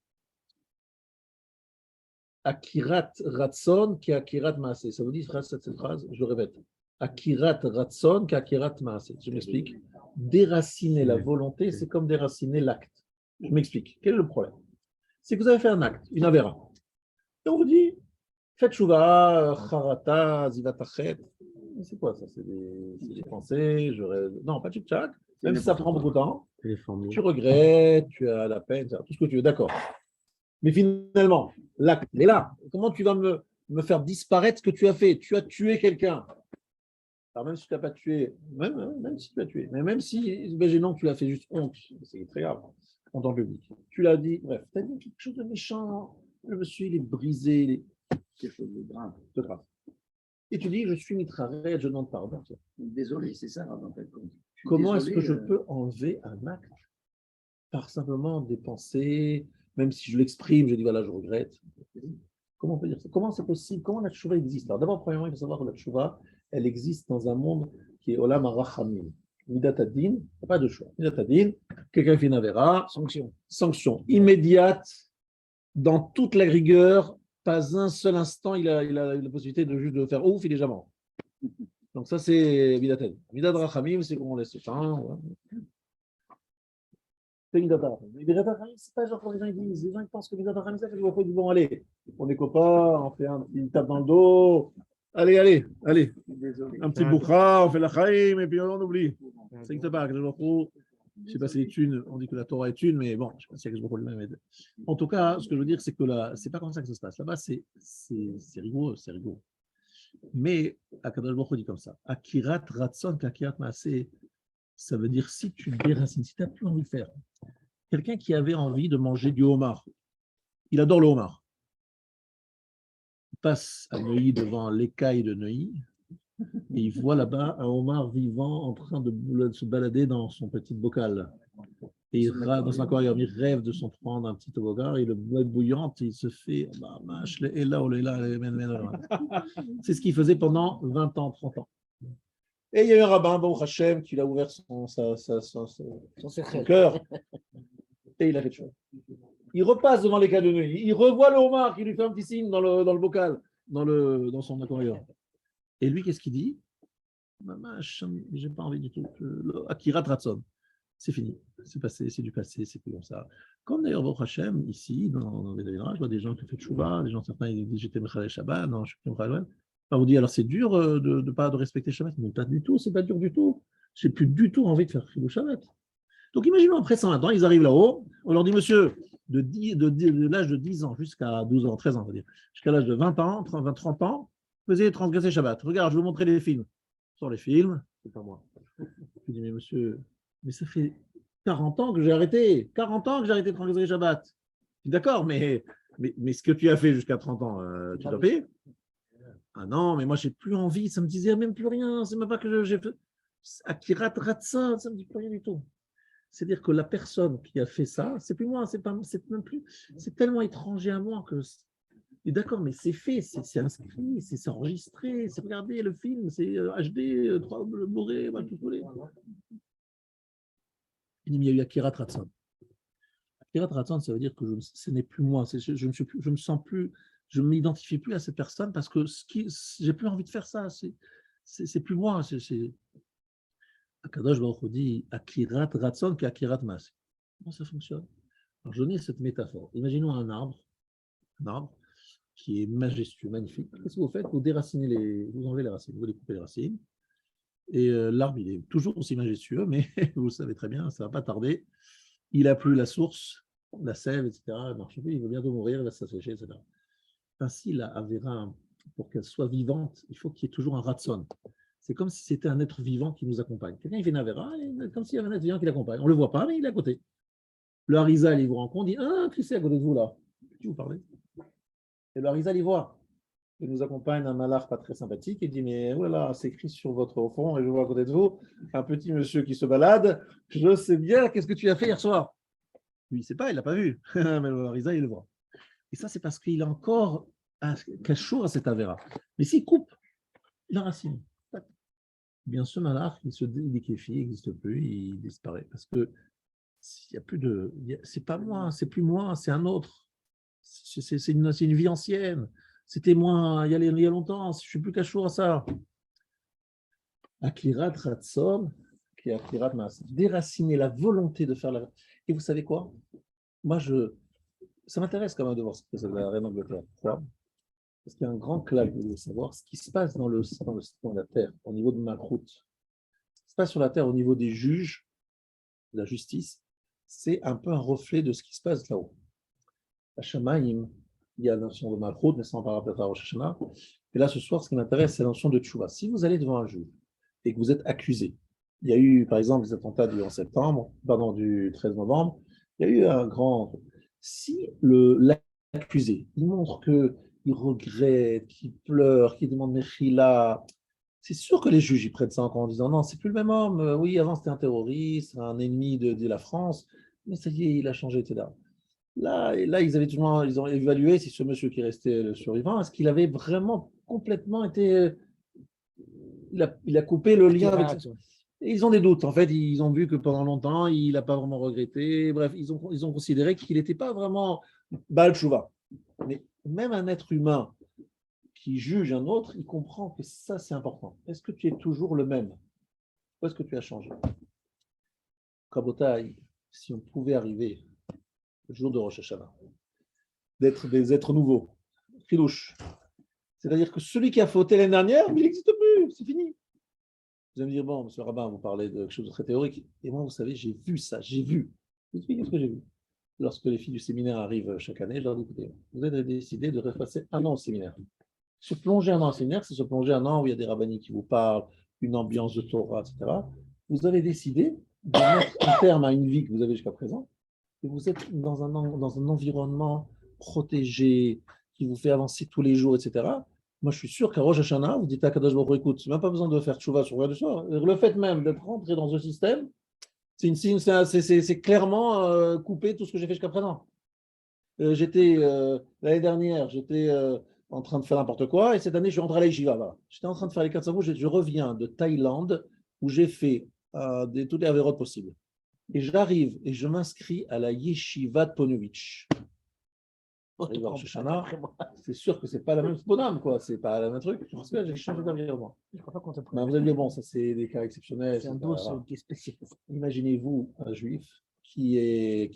Akirat Ratson qui Akirat Maase. Ça vous dit cette phrase? Je le répète. Akirat Ratson qui Akirat Maase. Je m'explique. Déraciner la volonté, c'est comme déraciner l'acte. Je m'explique. Quel est le problème? C'est que vous avez fait un acte, une avéra. Et on vous dit, faites chouva, charata, zivatachet. C'est quoi ça? C'est des pensées, non, pas tchik-tchak. Même si ça prend beaucoup de temps, tu regrettes, tu as la peine, tout ce que tu veux, d'accord. Mais finalement, l'acte est là. Comment tu vas me faire disparaître ce que tu as fait? Tu as tué quelqu'un. Alors même si tu n'as pas tué, même si tu as tué, mais même si, imaginons que tu l'as fait juste honte, c'est très grave, en tant que public. Tu l'as dit, bref, tu as dit quelque chose de méchant, le monsieur il est brisé, quelque chose de grave. Et tu dis, je suis mitraret, je demande pardon. Désolé, c'est ça en fait. Comment est-ce que je peux enlever un acte par simplement des pensées, même si je l'exprime, je dis voilà, je regrette. Comment on peut dire ça? Comment c'est possible? Comment la tchouva existe? Alors d'abord, premièrement, il faut savoir que la tchouva, elle existe dans un monde qui est Olam HaRachamim. Midat Hadin, pas de choix. Midat Hadin, quelqu'un fait une avéra, sanction immédiate, dans toute la rigueur, pas un seul instant, il a la possibilité de juste de faire ouf, il est déjà mort. Donc ça, c'est Midat Hadin. Midat Rachamim, c'est qu'on laisse le temps. Ouais. C'est Midat Rachamim. Midat Rachamim, c'est pas genre quand les gens disent, les gens ils pensent que Midat Rachamim, ça fait qu'ils vont aller. On est copains, on fait une tape dans le dos. Allez. Désolé. Un petit boukhra, on fait la chaim et puis on oublie. C'est que pas, je ne sais pas si c'est une, on dit que la Torah est une, mais bon, je ne sais pas si c'est lui-même. En tout cas, ce que je veux dire, c'est que là, c'est pas comme ça que ça se passe. Là-bas, c'est rigoureux, c'est rigoureux. Mais Akadosh Baruch Hu dit comme ça. Akirat Ratson, Akirat Maaseh, ça veut dire si tu déracines, si tu n'as plus envie de faire. Quelqu'un qui avait envie de manger du homard, il adore le homard. Passe à Neuilly devant l'écaille de Neuilly et il voit là-bas un homard vivant en train de se balader dans son petit bocal. Et dans son aquarium, il rêve de s'en prendre un petit toboggan et le boîte bouillante, il se fait. C'est ce qu'il faisait pendant 20 ans, 30 ans. Et il y a eu un rabbin, Baruch Hashem, qui l'a ouvert son cœur et il a fait de choses. Il repasse devant les cas de Neuilly, il revoit le homard qui lui fait un petit signe dans le bocal, dans son aquarium. Et lui, qu'est-ce qu'il dit? J'ai pas envie du tout. Akirat Ratson. C'est fini. C'est passé, c'est du passé, c'est plus comme ça. Comme d'ailleurs, Baruch Hashem, ici, dans les Daïra, je vois des gens qui ont fait Tchouva, des gens, certains, ils disent j'étais Mechalel Shabbat, non, je suis plus Mechalel. On vous dit alors c'est dur de pas de respecter Shabbat. Mais pas du tout, c'est pas dur du tout. J'ai plus du tout envie de faire Chilou Shabbat. Donc imaginons après 120 ans, ils arrivent là-haut, on leur dit monsieur, de l'âge de 10 ans jusqu'à 12 ans, 13 ans, on va dire, jusqu'à l'âge de 20 ans, 30 ans, vous avez transgressé Shabbat. Regarde, je vais vous montrer les films. Sur les films, c'est pas moi. Je dis mais monsieur, mais ça fait 40 ans que j'ai arrêté. 40 ans que j'ai arrêté de transgresser Shabbat. D'accord, mais ce que tu as fait jusqu'à 30 ans, tu dois payer. Ah non, mais moi, j'ai plus envie. Ça me disait même plus rien. C'est même pas que j'ai fait. Akirat Ratsa, ça me dit plus rien du tout. C'est-à-dire que la personne qui a fait ça, c'est plus moi. C'est même plus. C'est tellement étranger à moi que. Et d'accord, mais c'est fait, c'est inscrit, c'est enregistré, c'est regardé le film, c'est HD, 3 Blu-ray, tout ce que vous voulez. Il y a eu Akirat Ratson. Akirat Ratson, ça veut dire que ce n'est plus moi, je me sens plus, je ne m'identifie plus à cette personne parce que j'ai plus envie de faire ça, c'est plus moi. Akadosh Baruch Hu dit Akirat Ratson puis Akirat Mas. Comment ça fonctionne? Alors, je donne cette métaphore. Imaginons un arbre qui est majestueux, magnifique. Qu'est-ce que vous faites? Vous enlevez les racines, vous découpez les racines. Et l'arbre, il est toujours aussi majestueux, mais vous le savez très bien, ça ne va pas tarder. Il a plus la source, la sève, etc. Il ne marche plus, il va bientôt mourir, il va s'assécher, etc. Ainsi, la Avera, pour qu'elle soit vivante, il faut qu'il y ait toujours un ratson. C'est comme si c'était un être vivant qui nous accompagne. Quelqu'un, il fait une Avera, comme s'il y avait un être vivant qui l'accompagne. On ne le voit pas, mais il est à côté. Le Harizal, il vous rencontre, il dit ah, qui c'est à côté de vous là? Qui vous parlez? Et le Harizal, il voit. Il nous accompagne un malach pas très sympathique et dit mais voilà, c'est écrit sur votre front et je vois à côté de vous un petit monsieur qui se balade. Je sais bien, qu'est-ce que tu as fait hier soir? Lui, il ne sait pas, il ne l'a pas vu. Mais le Harizal, il le voit. Et ça, c'est parce qu'il a encore un cachot à cet avéra. Mais s'il coupe la racine, bien ce malach, il se déliquéfie, il n'existe plus, il disparaît. Parce que il y a plus de. C'est pas moi, c'est plus moi, c'est un autre. C'est une vie ancienne. C'était moi il y a longtemps, je ne suis plus cachot à ça. Akirat Ratson, qui est Akirat Mas. Déraciner la volonté de faire la. Et vous savez quoi? Moi, ça m'intéresse quand même de voir ce que c'est la reine d'Angleterre. Parce qu'il y a un grand claque, vous devez savoir, ce qui se passe dans la terre, au niveau de Malchut. Ce qui se passe sur la terre au niveau des juges, de la justice, c'est un peu un reflet de ce qui se passe là-haut. À Shamaïm, il y a la notion de Malchut, mais ça on parlera peut-être à Rosh Hashanah. Et là, ce soir, ce qui m'intéresse, c'est la notion de Tchouva. Si vous allez devant un juge et que vous êtes accusé, il y a eu, par exemple, les attentats du 13 novembre, il y a eu un grand. Si l'accusé, il montre qu'il regrette, qu'il pleure, qu'il demande Mechila, c'est sûr que les juges, ils prennent ça en disant non, c'est plus le même homme. Oui, avant, c'était un terroriste, un ennemi de la France, mais ça y est, il a changé, etc. Là, ils ont évalué si ce monsieur qui restait le survivant, est-ce qu'il avait vraiment complètement été. Il a coupé le lien avec. Et ils ont des doutes. En fait, ils ont vu que pendant longtemps, il n'a pas vraiment regretté. Bref, ils ont considéré qu'il n'était pas vraiment Baal Tshuva. Mais même un être humain qui juge un autre, il comprend que ça, c'est important. Est-ce que tu es toujours le même? Ou est-ce que tu as changé? Kabotaï, si on pouvait arriver le jour de Rosh Hashanah, d'être des êtres nouveaux, Khilouche. C'est-à-dire que celui qui a fauté l'année dernière, il n'existe plus, c'est fini. Vous allez me dire, bon, monsieur le rabbin, vous parlez de quelque chose de très théorique. Et moi, vous savez, j'ai vu ça, j'ai vu. Vous savez ce que j'ai vu? Lorsque les filles du séminaire arrivent chaque année, je leur dis, écoutez, vous avez décidé de repasser un an au séminaire. Se plonger un an au séminaire, c'est se plonger un an où il y a des rabbiniques qui vous parlent, une ambiance de Torah, etc. Vous avez décidé de mettre un terme à une vie que vous avez jusqu'à présent, et vous êtes dans un environnement protégé, qui vous fait avancer tous les jours, etc. Moi, je suis sûr qu'à Rosh Hashanah, vous dites à Kadosh Baruch Hu, écoute, c'est même pas besoin de faire tchouva sur le soir. Le fait même d'être rentré dans ce système, c'est clairement couper tout ce que j'ai fait jusqu'à présent. L'année dernière, j'étais en train de faire n'importe quoi, et cette année, je suis rentré à la yeshiva. Voilà. J'étais en train de faire les 400 jours, je reviens de Thaïlande, où j'ai fait toutes les avérotes possibles. Et j'arrive et je m'inscris à la yeshiva de Ponovitch. arrive à Rosh Hashanah, c'est sûr que c'est pas la même bonhomme, quoi. C'est pas le même truc. Parce que là, j'ai changé d'environnement. Je crois pas qu'on te Ben, vous allez dire, bon, ça c'est des cas exceptionnels. C'est un c'est dos pas grave. qui est spécial. Imaginez-vous un juif qui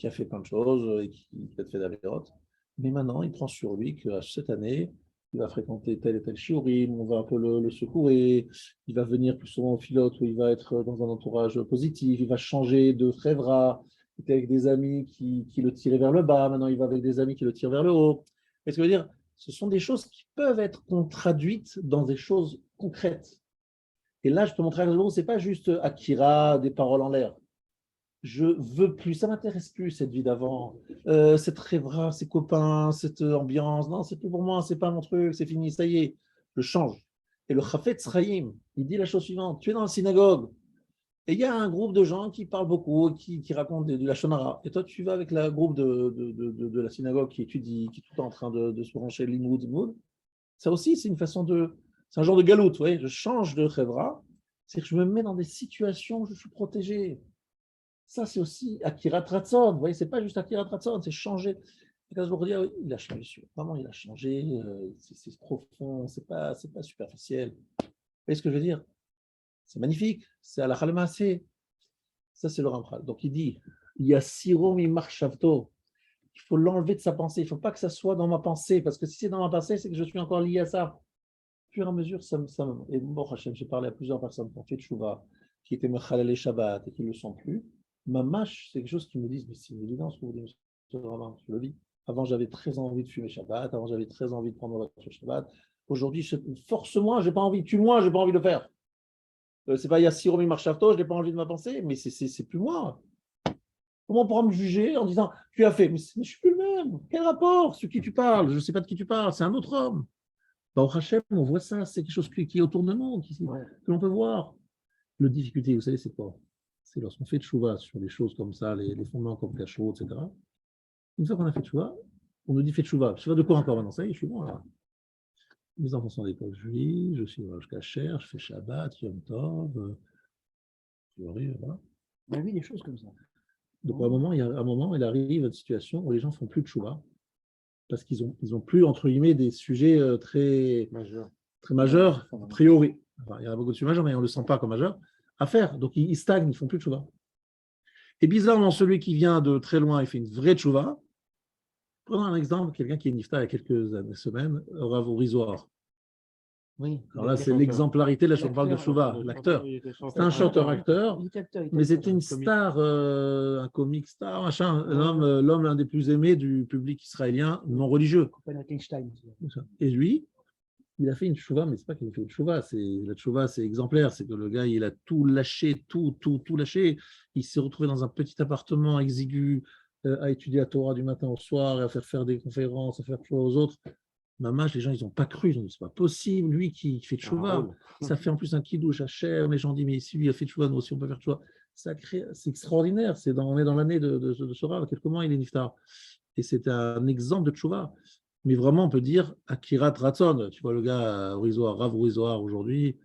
a fait plein de choses et qui peut-être fait d'avérotes, mais maintenant il prend sur lui que cette année, il va fréquenter tel et tel shiurim, on va un peu le secourir, il va venir plus souvent au filote où il va être dans un entourage positif, il va changer de chevra, il était avec des amis qui le tiraient vers le bas, maintenant il va avec des amis qui le tirent vers le haut. Qu'est-ce que je veux dire? Ce sont des choses qui peuvent être traduites dans des choses concrètes. Et là, je peux montrer à vous, ce n'est pas juste Akira, des paroles en l'air. Je veux plus, ça m'intéresse plus cette vie d'avant, cette rêvera, ces copains, cette ambiance. Non, c'est plus pour moi, c'est pas mon truc, c'est fini, ça y est, je change. Et le Chafetz Chaim, il dit la chose suivante, tu es dans la synagogue, et il y a un groupe de gens qui parlent beaucoup, qui racontent de la Shonara. Et toi, tu vas avec le groupe de la synagogue qui étudie, qui est tout le temps en train de se brancher l'imoud. Ça aussi, c'est une façon de. C'est un genre de galoute, vous voyez, je change de chevra, c'est que je me mets dans des situations où je suis protégé. Ça, c'est aussi Akira Tratson. Vous voyez, c'est pas juste Akira Tratson, c'est changer. Quand je vous dis, oui, il a changé, vraiment, il a changé, c'est profond, c'est pas superficiel. Vous voyez ce que je veux dire? C'est magnifique, c'est à la Khalmassé. Ça, c'est le Ramchal. Donc, il dit, il y a Siro mi Marshavto. Il faut l'enlever de sa pensée. Il ne faut pas que ça soit dans ma pensée, parce que si c'est dans ma pensée, c'est que je suis encore lié à ça. Au fur et à mesure, ça me. Et bon, Hachem, j'ai parlé à plusieurs personnes qui ont fait Tchouva, qui étaient Mechalel et Shabbat et qui ne le sont plus. Ma mâche, c'est quelque chose qui me disent, mais c'est une évidence que vous dites, je le vis. Avant, j'avais très envie de fumer Shabbat. Avant, j'avais très envie de prendre la voiture Shabbat. Aujourd'hui, force-moi, je n'ai pas envie. Tue-moi, je n'ai pas envie de le faire. C'est pas Yassiromi Marchavto, je n'ai pas envie de ma pensée, mais c'est plus moi. Comment on pourra me juger en disant tu as fait, mais je ne suis plus le même. Quel rapport? Ce qui tu parles, je ne sais pas de qui tu parles, c'est un autre homme. Dans Hachem, on voit ça, c'est quelque chose qui est autour de nous, que l'on peut voir. Le difficulté, vous savez, c'est quoi? C'est lorsqu'on fait tchouva sur des choses comme ça, les fondements comme cachot, etc. Une fois qu'on a fait tchouva, on nous dit fait tchouva. Je sais pas de quoi encore maintenant, ça y est, je suis bon là. Mes enfants sont d'école juive, je suis Rosh Kasher, je fais Shabbat, Yom Tov, voilà. On a vu des choses comme ça. Donc à un moment, il arrive une situation où les gens ne font plus de tchouva parce qu'ils ont plus, entre guillemets, des sujets très majeurs, a priori. Enfin, il y en a beaucoup de sujets majeurs, mais on ne le sent pas comme majeur, à faire. Donc ils stagnent, ils ne font plus de tchouva. Et bizarrement, celui qui vient de très loin et fait une vraie tchouva, prenons un exemple, quelqu'un qui est nifta il y a quelques semaines, Rav Rizoar. Oui. Alors là, c'est l'exemplarité, là, je parle de tchouva, l'acteur. C'est un chanteur-acteur, mais c'était une star, un comique star, machin, l'homme l'un des plus aimés du public israélien non religieux. Et lui, il a fait une tchouva, mais ce n'est pas qu'il a fait une tchouva, la tchouva, c'est exemplaire, c'est que le gars, il a tout lâché, tout lâché. Il s'est retrouvé dans un petit appartement exigu, à étudier la Torah du matin au soir, à faire des conférences, à faire chose aux autres. Mamash, les gens, ils n'ont pas cru, ils ont dit, c'est pas possible, lui qui fait tchouva, ça fait en plus un kidouche à cher, les gens disent, mais si lui a fait tchouva, nous aussi on peut faire tchouva. C'est extraordinaire, on est dans l'année de ce Rav, quelques mois, il est niftar. Et c'est un exemple de tchouva. Mais vraiment, on peut dire Akirat Ratson, tu vois le gars, Rav Rizoar aujourd'hui,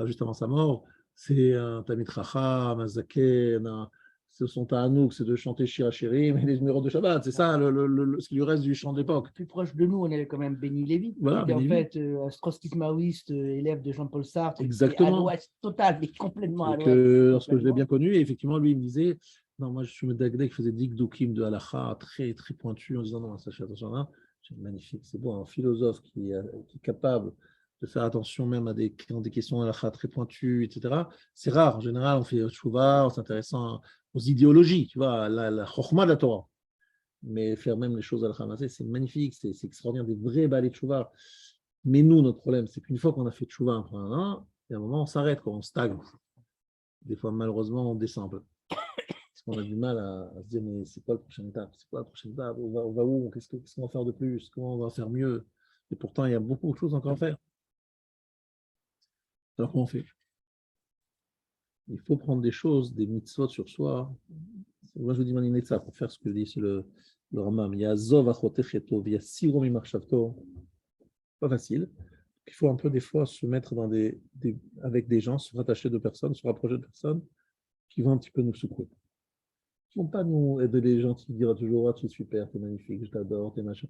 juste avant sa mort, c'est un Tamid Chacham, un Zaken, ce sont Ta'anouk, c'est de chanter Shira Shirim et les numéros de Shabbat. C'est ça ce qui lui reste du chant de l'époque. Plus proche de nous, on avait quand même Béni Lévy, voilà, qui était en fait astrostique maoïste, élève de Jean-Paul Sartre. Exactement. À l'ouest total, mais complètement à l'ouest. Lorsque je l'ai bien connu, effectivement, lui, il me disait non, moi, je suis Medagdek qui faisait Dikdukim de Halacha très, très pointu en disant non, ça, je fais attention à ça. C'est magnifique, c'est bon, un philosophe qui est capable de faire attention même à des questions halakha très pointues, etc. C'est rare. En général, on fait tchouva en s'intéressant aux idéologies, tu vois, la chokhma de la Torah. Mais faire même les choses halakha, c'est magnifique, c'est extraordinaire, des vrais balais de tchouva. Mais nous, notre problème, c'est qu'une fois qu'on a fait tchouva il y a un moment, on s'arrête, on stagne. Des fois, malheureusement, on descend un peu. Parce qu'on a du mal à se dire, mais c'est quoi la prochaine étape? C'est quoi la prochaine étape? On va où? Qu'est-ce qu'on va faire de plus? Comment on va faire mieux? Et pourtant, il y a beaucoup de choses encore à faire. Alors, comment on fait? Il faut prendre des choses, des mitzvot sur soi. Moi, je vous dis, Maninetza, pour faire ce que je dis, c'est le Ramam. Il y a Zov Achotecheto, il y a Sirom Imarshavto. Pas facile. Il faut un peu, des fois, se mettre avec des gens, se rattacher de personnes, se rapprocher de personnes qui vont un petit peu nous secouer. Ils ne vont pas nous aider les gens qui diront toujours, ah, tu es super, tu es magnifique, je t'adore, t'es machin.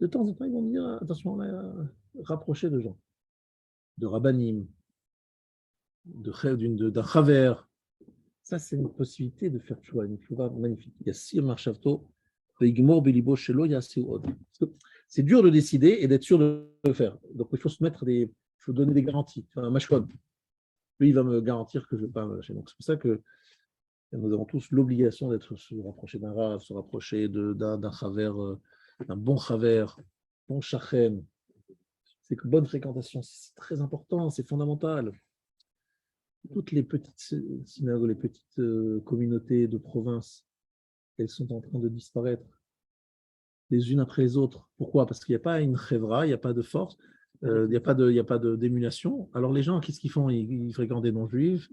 De temps en temps, ils vont me dire, attention, on a rapproché de gens, de rabbanim, d'un chaver. Ça, c'est une possibilité de faire tchouva, une tchouva magnifique. Il y a Sir Marshavto, Veigmor Belibo Shelo, il y a Od. C'est dur de décider et d'être sûr de le faire. Donc, il faut se mettre il faut donner des garanties. Un mashkon. Lui, il va me garantir que je ne vais pas me lâcher. Donc, c'est pour ça que nous avons tous l'obligation d'être se rapprocher d'un rav, se rapprocher d'un chaver, d'un bon chaver, bon shachen. C'est que bonne fréquentation, c'est très important, c'est fondamental. Toutes les petites synagogues, les petites communautés de province, elles sont en train de disparaître les unes après les autres. Pourquoi? Parce qu'il n'y a pas une chevra, il n'y a pas de force, il n'y a pas d'émulation. Alors les gens, qu'est-ce qu'ils font? Ils fréquentent des non-juifs,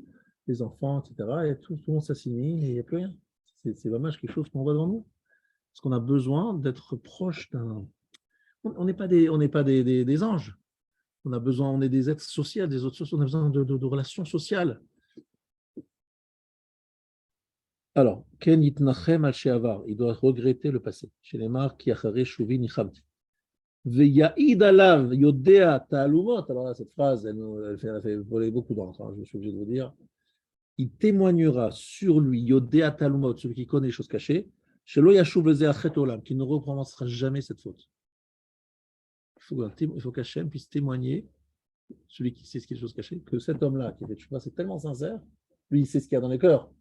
des enfants, etc. Et tout le monde s'assimile et il n'y a plus rien. C'est vraiment quelque chose qu'on voit devant nous. Parce qu'on a besoin d'être proche d'un... On n'est pas des anges. On est des êtres sociaux, des autres sociaux, on a besoin de relations sociales. Alors, Ken Yitnachem al Sheavar, il doit regretter le passé. Chez les marques, Yachare Shuvi Nichamti. Veyaïd alav Yodea Ta'alumot. Alors là, cette phrase, elle fait voler beaucoup d'encre, je suis obligé de vous dire. Il témoignera sur lui, Yodea Ta'alumot, celui qui connaît les choses cachées, Shelo Yashuv Leze Achet Olam, qui ne recommencera jamais cette faute. Il faut qu'Hachem puisse témoigner, celui qui sait ce qui est les choses cachées, que cet homme-là, qui fait tchouva, c'est tellement sincère, lui, il sait ce qu'il y a dans les cœurs,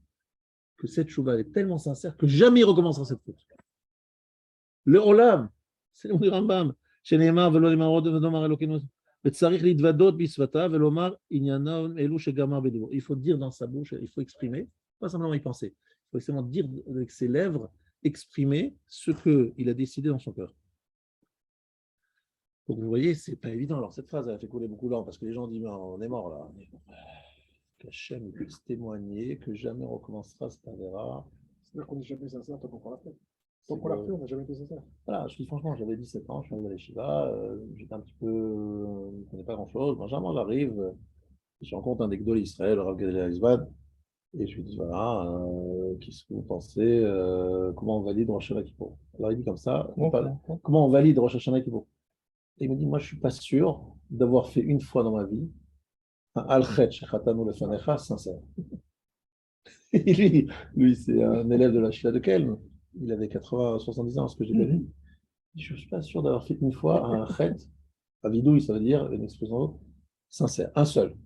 que cette tchouva est tellement sincère que jamais il recommencera cette faute. Le Olam, c'est le mot du Rambam, chez Neymar, Velo Neymar, Venomar Elokenu, Betzarich Lidvadot Bisvata, Velomar, Inyanav, Elu Shegamar Bedivor. Il faut dire dans sa bouche, il faut exprimer, pas simplement y penser, il faut simplement dire avec ses lèvres, exprimer ce qu'il a décidé dans son cœur. Donc vous voyez, c'est pas évident. Alors cette phrase, elle a fait couler beaucoup d'encre parce que les gens disent on est mort là. Qu'Hachem puisse témoigner que jamais on recommencera cette avéra. C'est-à-dire qu'on n'est jamais sincère tant qu'on prend la fête. Tant qu'on l'a fait, on n'a jamais été sincère. Voilà, je dis franchement, j'avais 17 ans, je suis arrivé à l'Eshiva, j'étais un petit peu. Je ne connais pas grand-chose. Benjamin, j'arrive, je rencontre un des Gdol Israël, le Rav Gadol Aizvad, et je lui dis voilà, qu'est-ce que vous pensez, comment on valide Rosh Hashanah Kippour? Alors il dit comme ça, comment on valide Rosh Hashanah Kippour? Et il me dit, moi, je ne suis pas sûr d'avoir fait une fois dans ma vie un al-khet shechatanu lefanecha sincère. Et lui c'est un élève de la Shila de Kelm. Il avait 70 ans, ce que j'ai vu. Je ne suis pas sûr d'avoir fait une fois un chet, à vidouille, ça veut dire une expression sincère, un seul.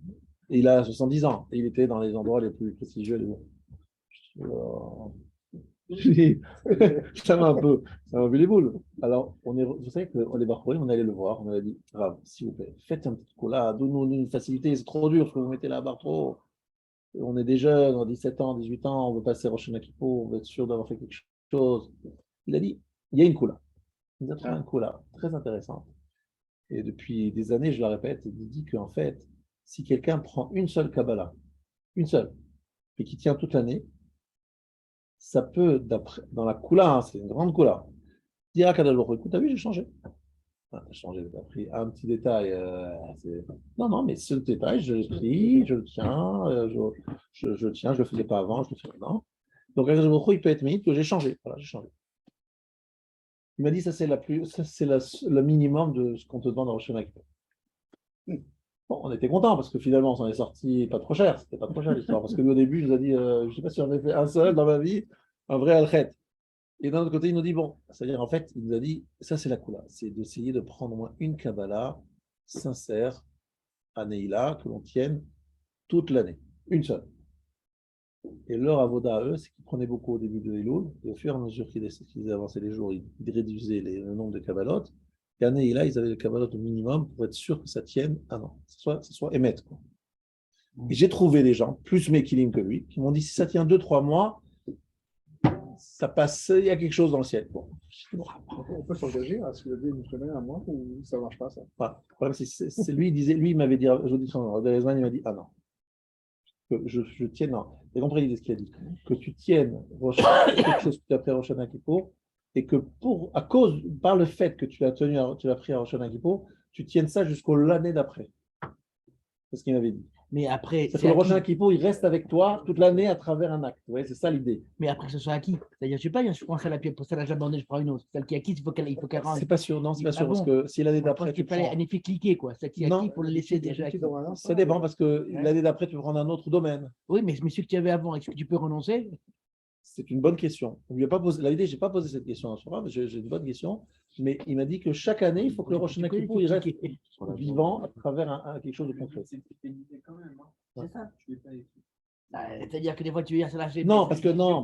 Et il a 70 ans, et il était dans les endroits les plus prestigieux. Ça m'a un peu les boules. Alors, vous savez qu'on est barré, on allait le voir, on avait dit, Rav, s'il vous plaît, faites un petit coup là, donnez-nous une facilité, c'est trop dur, ce que vous mettez la barre trop. On est des jeunes, on a 17 ans, 18 ans, on veut passer Rosh Hashanah Kippour, on veut être sûr d'avoir fait quelque chose. Il a dit, il y a une coula. Il nous a trouvé une coula très intéressante. Et depuis des années, je le répète, il dit qu'en fait, si quelqu'un prend une seule Kabbalah, une seule, et qui tient toute l'année, ça peut, dans la coula, c'est une grande coula, dire à Kadal Baruch, écoute, t'as vu, j'ai changé. J'ai changé, j'ai appris un petit détail. Non, mais ce détail, je l'ai pris, je le tiens, je le tiens, je ne le faisais pas avant, je le fais maintenant. Donc, Kadal Baruch, il peut être mis que j'ai changé. Voilà, j'ai changé. Il m'a dit, ça c'est le minimum de ce qu'on te demande en Rosh Hashanah. Bon, on était contents parce que finalement, on s'en est sorti pas trop cher. C'était pas trop cher l'histoire. Parce que lui, au début, il nous a dit, je ne sais pas si j'en ai fait un seul dans ma vie, un vrai al-khet. Et d'un autre côté, il nous dit, bon, c'est-à-dire, en fait, il nous a dit, ça c'est la coula, c'est d'essayer de prendre au moins une Kabbalah sincère, à Neila, que l'on tienne toute l'année. Une seule. Et leur avoda à eux, c'est qu'ils prenaient beaucoup au début de Elul, et au fur et à mesure qu'ils avançaient les jours, ils réduisaient le nombre de Kabbalot. Et à Neila, ils avaient le Kabbalot au minimum pour être sûr que ça tienne un an, que ce soit émettre. Et j'ai trouvé des gens, plus Mekilim que lui, qui m'ont dit si ça tient 2-3 mois, ça passe, il y a quelque chose dans le ciel. Bon. On peut s'engager à ce que le dé nous semaine à moi ou ça ne marche pas ça? Voilà. Le problème, c'est lui, il m'avait dit, je vous dis son nom, il m'a dit ah non. Que je tienne, non. Vous avez compris ce qu'il a dit? Que tu tiennes quelque chose que tu as pris à Rosh Hashanah Kippour, et que par le fait que tu l'as pris à Rosh Hashanah Kippour, tu tiennes ça jusqu'au l'année d'après. C'est ce qu'il m'avait dit. Mais après, C'est que c'est le à Rosh qui Kippour, il reste avec toi toute l'année à travers un acte. Vous voyez, c'est ça l'idée. Mais après, ce soit à qui? C'est-à-dire, je sais pas, je prends celle-là, puis pour celle-là, j'abandonne, je prends une autre. Celle qui est acquise, il faut qu'elle rende. C'est pas sûr, non, c'est pas Ah sûr, parce bon? que si l'année Je pense d'après, tu qu'il fallait prends. un effet cliqué, quoi. Celle qui est Non. acquise, il faut le laisser déjà acquis. Ça dépend, parce que Ouais. l'année d'après, tu peux prendre un autre domaine. Oui, mais celui que tu avais avant, est-ce que tu peux renoncer? C'est une bonne question. On lui a pas posé, la idée, je n'ai pas posé cette question à Sora, mais j'ai une bonne question. Mais il m'a dit que chaque année, il faut que le Rosh Tu connais Kippour, il l'effet reste cliqué. vivant à travers quelque chose de concret. C'est ça. C'est-à-dire que des fois, tu viens, là, j'ai. Non, parce que non,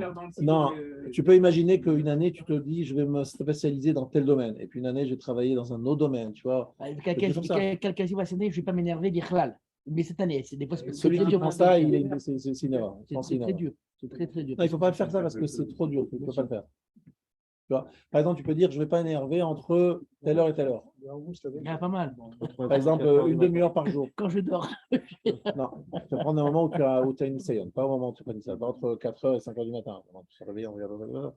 tu peux imaginer qu'une année, tu te dis, je vais me spécialiser dans tel domaine, et puis une année, je vais travailler dans un autre domaine, tu vois. Quelqu'un comme ça. qui va s'aider, je ne vais pas m'énerver, dire halal. Mais cette année, c'est des fois, c'est Celui qui dur. prend ça, c'est une erreur. Je pense que C'est c'est une très erreur. dur. C'est très, très dur. Non, il ne faut pas le faire ça parce que c'est trop dur, tu ne peux pas le faire. Tu vois, par exemple, tu peux dire, je ne vais pas énerver entre telle heure et telle heure. Il y a pas mal. Par exemple, une demi-heure par jour. Quand je dors. Non, tu vas prendre un moment où tu as une séance, pas un moment où tu prends ça, pas entre 4h et 5h du matin. Tu te réveilles, on regarde.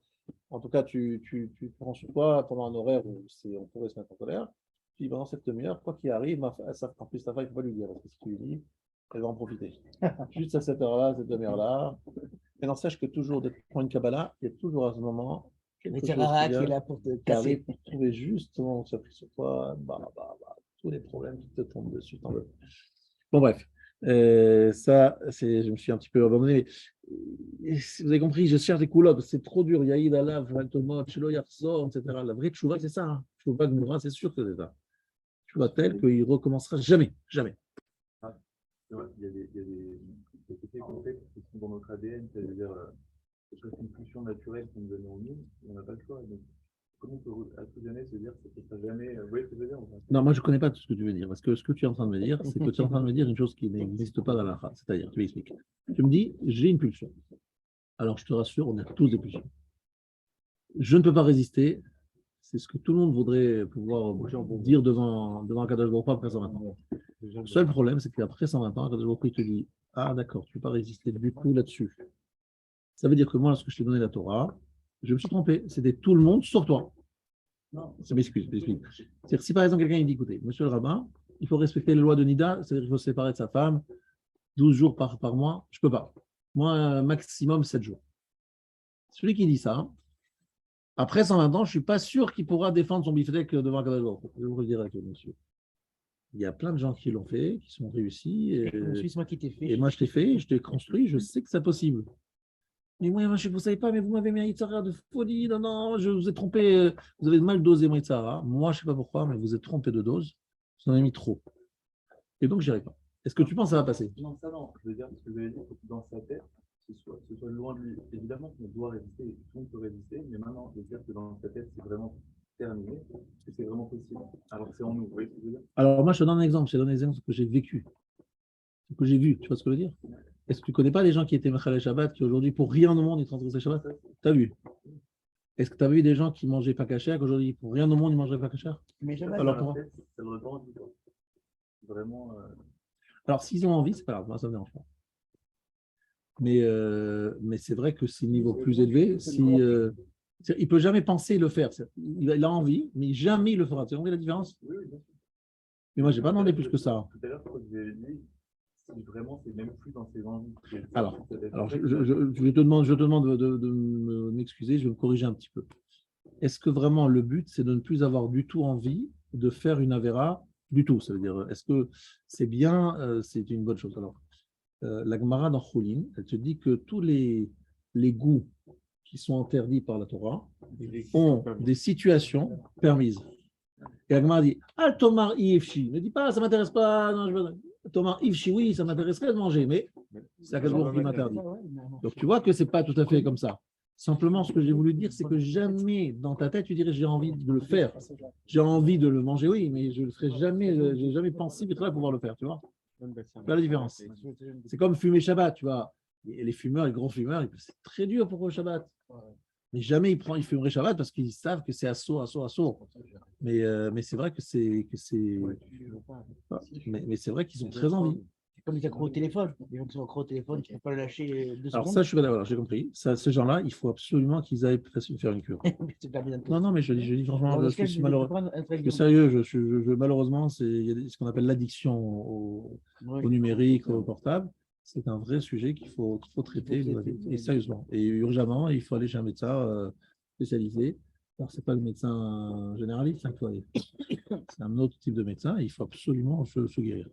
En tout cas, tu prends sur toi pendant un horaire où on pourrait se mettre en colère. Tu dis, pendant cette demi-heure, quoi qu'il arrive, en plus, ta femme, il ne faut pas lui dire, parce que si tu lui dis, elle va en profiter. Juste à cette heure-là, cette demi-heure-là. Et non, sache que toujours, dès que tu prends une Kabbalah, il y a toujours à ce moment Mais quelque c'est chose Rara qui qui est vient, là pour te qui arrive casser. pour trouver justement, tu as pris sur toi, tous les problèmes qui te tombent dessus, t'en veux. Bon, bref. Je me suis un petit peu abandonné. Vous avez compris, je cherche des coulottes, c'est trop dur. Yaïd Allah, Chelo Yarson, etc. La vraie tchouva, c'est ça. Hein. Tchouva Gmoura, c'est sûr que c'est ça. Tchouva tel qu'il ne recommencera jamais. Jamais. Ouais, il y a des côtés complexes qui sont dans notre ADN, c'est-à-dire c'est une pulsion naturelle qu'on nous donne en nous, et on n'a pas le choix. Donc, comment on peut à tout jamais se dire que ça ne sera jamais. Vous voyez ce que je veux dire? Non, moi je ne connais pas tout ce que tu veux dire, parce que ce que tu es en train de me dire, c'est que tu es en train de me dire une chose qui n'existe pas dans la race. C'est-à-dire, tu m'expliques. Tu me dis, j'ai une pulsion. Alors je te rassure, on a tous des pulsions. Je ne peux pas résister. C'est ce que tout le monde voudrait pouvoir dire devant Kadosh Baruch Hu après 120 ans. Le seul problème, c'est qu'après 120 ans, Kadosh Baruch Hu te dit, ah d'accord, tu ne peux pas résister du coup là-dessus. Ça veut dire que moi, lorsque je t'ai donné la Torah, je me suis trompé. C'était tout le monde sauf toi. Non, ça m'excuse. C'est-à-dire, si par exemple quelqu'un dit, écoutez, monsieur le rabbin, il faut respecter les lois de Nida, c'est-à-dire qu'il faut se séparer de sa femme 12 jours par mois, je ne peux pas. Moi, maximum 7 jours. Celui qui dit ça, après 120 ans, je ne suis pas sûr qu'il pourra défendre son bifteck devant Kadosh Baruch Hu. Je vais vous le dire avec monsieur. Il y a plein de gens qui l'ont fait, qui sont réussis. Et moi, je t'ai fait, je t'ai construit, je sais que c'est possible. Mais moi, je ne vous savez pas, mais vous m'avez mis un Yitzhara de folie. Non, je vous ai trompé. Vous avez mal dosé mon Yitzhara. Moi, je ne sais pas pourquoi, mais vous êtes trompé de dose. Vous en avez mis trop. Et donc, je n'irai pas. Est-ce que tu penses que ça va passer? Non, ça non. Je veux dire, ce que vous avez dit, c'est que dans sa tête, ce soit loin de lui. Évidemment qu'on doit résister, tout le monde peut résister, mais maintenant, de dire que dans sa tête, c'est vraiment terminé, que c'est vraiment possible. Alors que c'est en nous. Vous voyez ce que je veux dire? Alors, moi, je te donne un exemple. Je te donne un exemple que j'ai vécu. Ce que j'ai vu. Tu vois ce que je veux dire? Est-ce que tu ne connais pas les gens qui étaient Mechalel Shabbat, qui aujourd'hui, pour rien au monde, ils transgressaient Shabbat? Tu as vu? Est-ce que tu as vu des gens qui mangeaient pas kasher, qu'aujourd'hui, pour rien au monde, ils ne mangeraient pas kasher? Mais Shabbat, alors, comment? Ça ne pas envie. Vraiment. Alors, s'ils ont envie, c'est pas grave, moi, ça ne me dérange pas. Mais c'est vrai que c'est niveau plus élevé. Il ne peut jamais penser le faire. Il a envie, mais jamais il le fera. Tu as compris la différence? Oui, bien sûr. Mais moi, je n'ai pas demandé plus que ça. Tout à l'heure, quand vous avez dit, si vraiment, c'est même plus dans ses envies. Alors je te demande de m'excuser, je vais me corriger un petit peu. Est-ce que vraiment le but, c'est de ne plus avoir du tout envie de faire une avéra du tout? Ça veut dire, est-ce que c'est bien, c'est une bonne chose? Alors, la Gemara dans Choulin, elle te dit que tous les goûts qui sont interdits par la Torah ont des situations permises. Et la Gemara dit, ah, Tomar Ifshi, ne dis pas, ça ne m'intéresse pas, non, je veux... Thomas Ifshi, oui, ça m'intéresserait de manger, mais c'est Akadosh Baruch Hu qui m'interdit. Donc tu vois que ce n'est pas tout à fait comme ça. Simplement, ce que j'ai voulu dire, c'est que jamais dans ta tête, tu dirais j'ai envie de le faire. J'ai envie de le manger, oui, mais je ne le ferai jamais, je n'ai jamais pensé que tu vas pouvoir le faire, tu vois. Voilà la différence. C'est comme fumer Shabbat, tu vois. Et les fumeurs, les grands fumeurs, c'est très dur pour eux Shabbat. Mais jamais ils fumeraient Shabbat parce qu'ils savent que c'est assaut. Mais c'est vrai que c'est. Mais c'est vrai qu'ils ont très envie. Comme les accros au téléphone. Les gens qui sont accros au téléphone, tu ne peux pas le lâcher 2 Alors secondes. ça, je suis pas d'accord, j'ai compris. Ça, ces gens-là, il faut absolument qu'ils aillent faire une cure. C'est pas bien. Non, non, mais je dis franchement, Alors, dans ce je cas, suis je malheureux. vais prendre un très Je bien. suis sérieux, malheureusement, il y a ce qu'on appelle l'addiction Oui. au numérique, au portable. C'est un vrai sujet qu'il faut traiter, et sérieusement. Et urgemment, il faut aller chez un médecin spécialisé. Alors, ce n'est pas le médecin généraliste qu'il faut aller. C'est un autre type de médecin et il faut absolument se guérir.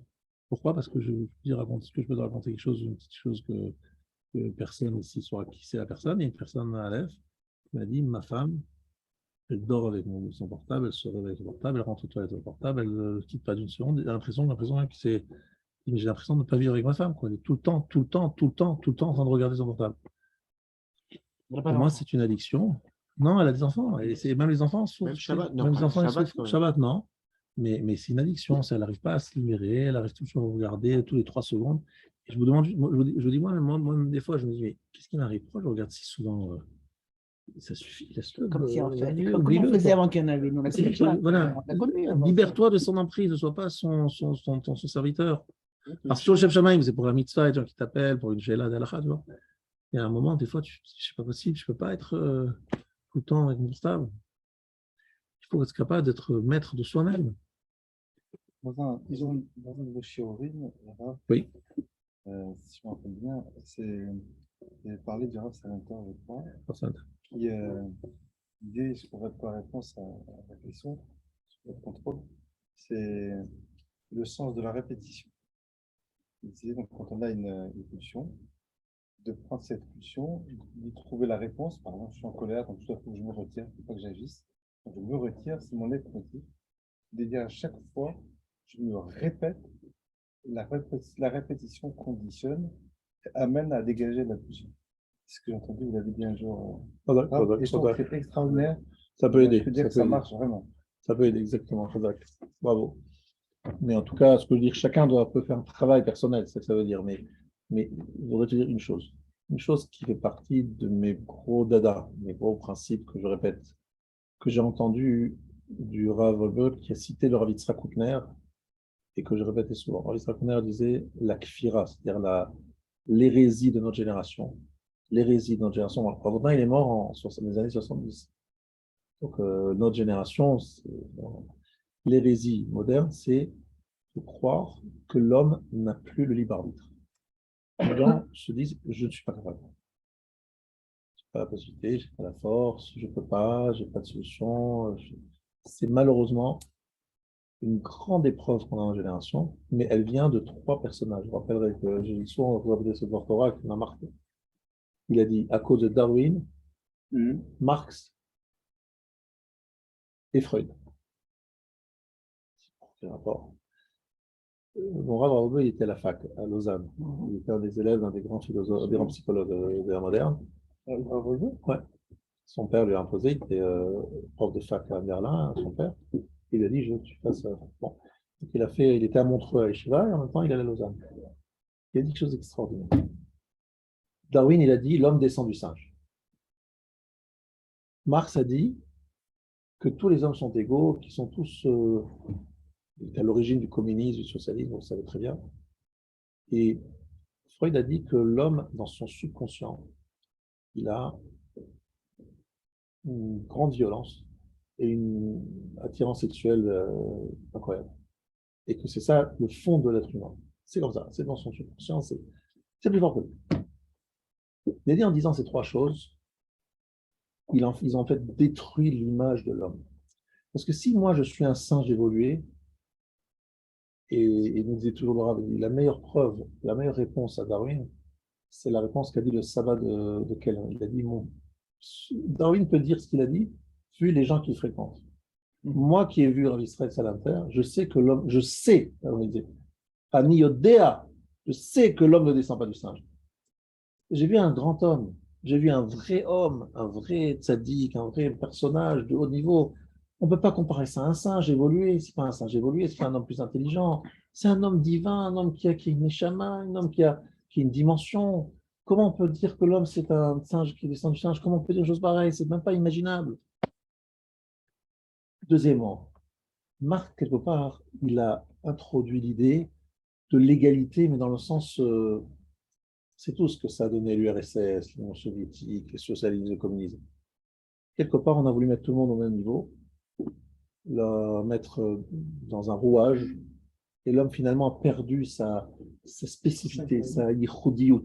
Pourquoi? Parce que je raconte, ce que je peux te raconter quelque chose, une petite chose que personne ici saura qui c'est la personne. Il y a une personne à Aleph qui m'a dit, ma femme, elle dort avec son portable, elle se réveille avec son portable, elle rentre aux toilettes avec son portable, elle ne quitte pas d'une seconde. J'ai l'impression que c'est. J'ai l'impression de ne pas vivre avec ma femme, quoi. Elle est tout le temps en train de regarder son portable. On n'a Pour pas moi, d'enfant. c'est une addiction. Non, elle a des enfants. Et même les enfants souffrent. Même Shabbat, non, Même les enfants, ils Shabbat, souffrent. quand même. Shabbat, non. Mais c'est une addiction. Elle n'arrive pas à se libérer. Elle arrive toujours à regarder tous les 3 secondes. Et je me demande, je vous dis, moi, des fois, je me dis, mais qu'est-ce qui m'arrive? Pourquoi je regarde si souvent ça suffit, laisse-le. Comme si on oublie-le, faisait quoi. avant qu'il y en avait. Nous, on a connu ça. Voilà. On a connu avant. Libère-toi de son emprise, ne sois pas son serviteur. Alors, sur le chef Shamaïm, c'est pour la mitzvah, des gens qui t'appellent pour une sheila d'Alakha, tu vois. Il y a un moment, des fois, c'est pas possible, je ne peux pas être tout le temps avec mon portable. Il faut être capable d'être maître de soi-même. Ils ont dans un de vos shiurim, là-bas, Oui. si je me rappelle bien, il avait parlé du Rav Salanter, je crois, Personne. qui disait, pour votre réponse à la question, sur votre contrôle, c'est le sens de la répétition. Il disait, donc, quand on a une pulsion, de prendre cette pulsion, d'y trouver la réponse. Par exemple, je suis en colère, donc tout à coup, je me retire, il ne faut pas que j'agisse. Donc, je me retire, c'est mon leitmotiv. De dire à chaque fois, je me répète, la répétition conditionne, amène à dégager la pulsion. C'est ce que j'ai entendu, vous l'avez dit un jour. Et je trouve que c'est extraordinaire. Ça peut aider. Je peux dire que ça marche vraiment. Ça peut aider, exactement. Bravo. Mais en tout cas, ce que je veux dire, chacun peut faire un travail personnel, c'est ce que ça veut dire. Mais je voudrais te dire une chose qui fait partie de mes gros dadas, mes gros principes que je répète, que j'ai entendu du Rav Wolbe qui a cité le Rav Yitzhak Koutner et que je répétais souvent. Rav Yitzhak Koutner disait la kfira, c'est-à-dire l'hérésie de notre génération. L'hérésie de notre génération. Rav Wolbe, il est mort dans les années 70. Donc, notre génération, l'hérésie moderne, c'est de croire que l'homme n'a plus le libre arbitre. Les gens se disent, je ne suis pas capable. Je n'ai pas la possibilité, je n'ai pas la force, je ne peux pas, je n'ai pas de solution. C'est malheureusement une grande épreuve qu'on a dans la génération, mais elle vient de 3 personnages. Je vous rappellerai que j'ai souvent regardé ce Torah qui m'a marqué. Il a dit, à cause de Darwin, Marx et Freud. Quel rapport? Mon Rav Wolbe, il était à la fac, à Lausanne. Il était un des élèves d'un des grands philosophes, des grands psychologues de l'ère moderne. Ouais. Son père lui a imposé, il était prof de fac à Berlin, son père. Il lui a dit, je veux que tu fasses. Bon. Donc, il était à Montreux à Yeshiva et en même temps, il allait à Lausanne. Il a dit quelque chose d'extraordinaire. Darwin, il a dit, l'homme descend du singe. Marx a dit que tous les hommes sont égaux, qu'ils sont tous à l'origine du communisme, du socialisme, vous le savez très bien. Et Freud a dit que l'homme, dans son subconscient, il a une grande violence et une attirance sexuelle incroyable. Et que c'est ça le fond de l'être humain. C'est comme ça, c'est dans son subconscient, c'est plus fort que lui. Il a dit en disant ces 3 choses, ils ont en fait détruit l'image de l'homme. Parce que si moi je suis un singe évolué, et il nous disait toujours le Rav, la meilleure preuve, la meilleure réponse à Darwin, c'est la réponse qu'a dit le sabbat de Kelvin. Il a dit, Darwin peut dire ce qu'il a dit, vu les gens qu'il fréquente. Moi qui ai vu Rav Israël Salanter, je sais que l'homme, Ani Yodea, je sais que l'homme ne descend pas du singe. J'ai vu un grand homme, j'ai vu un vrai homme, un vrai tzaddik, un vrai personnage de haut niveau. On ne peut pas comparer ça à un singe évolué. Ce n'est pas un singe évolué, ce n'est pas un homme plus intelligent. C'est un homme divin, un homme qui a une neshama, un homme qui a une dimension. Comment on peut dire que l'homme, c'est un singe qui descend du singe? Comment on peut dire une chose pareille? Ce n'est même pas imaginable. Deuxièmement, Marx, quelque part, il a introduit l'idée de l'égalité, mais dans le sens, c'est tout ce que ça a donné l'URSS, l'Union soviétique, le socialisme, le communisme. Quelque part, on a voulu mettre tout le monde au même niveau, le mettre dans un rouage, et l'homme finalement a perdu sa spécificité, sa yichoudiout.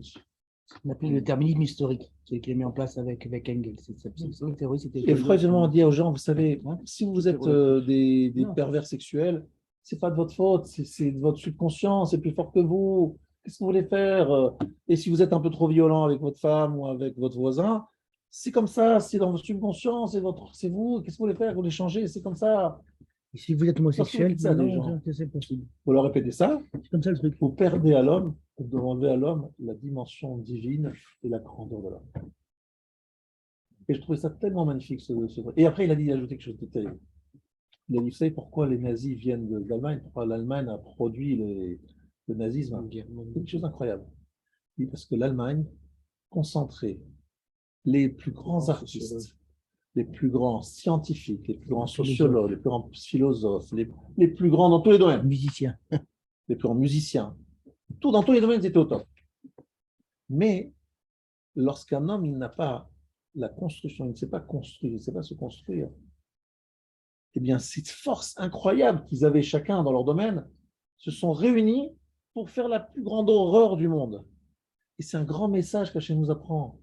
On appelle le terminisme historique, celui qu'il a mis en place avec Engels. Et Freud a dit aux gens, vous savez, si vous êtes des pervers sexuels, c'est pas de votre faute, c'est de votre subconscient, c'est plus fort que vous. Qu'est-ce que vous voulez faire? Et si vous êtes un peu trop violent avec votre femme ou avec votre voisin, c'est comme ça, c'est dans votre subconscient, c'est vous. Qu'est-ce que vous voulez faire? Vous voulez changer, c'est comme ça. Et si vous êtes homosexuel, Ça, des non, gens. c'est possible. Vous leur répétez ça, C'est comme ça le truc. vous perdez à l'homme, vous demandez à l'homme la dimension divine et la grandeur de l'homme. Et je trouvais ça tellement magnifique. Et après, il a ajouté quelque chose de terrible. Il a dit, vous savez pourquoi les nazis viennent d'Allemagne, pourquoi l'Allemagne a produit le nazisme? C'est quelque chose d'incroyable. Il dit, parce que l'Allemagne concentrait les plus grands artistes, les plus grands scientifiques, les plus grands sociologues, les plus grands philosophes, les plus grands dans tous les domaines. Musicien. Les plus grands musiciens. Tout, dans tous les domaines, ils étaient au top. Mais lorsqu'un homme, il n'a pas la construction, il ne sait pas construire, il ne sait pas se construire, eh bien, cette force incroyable qu'ils avaient chacun dans leur domaine se sont réunis pour faire la plus grande horreur du monde. Et c'est un grand message qu'Hachem nous apprend.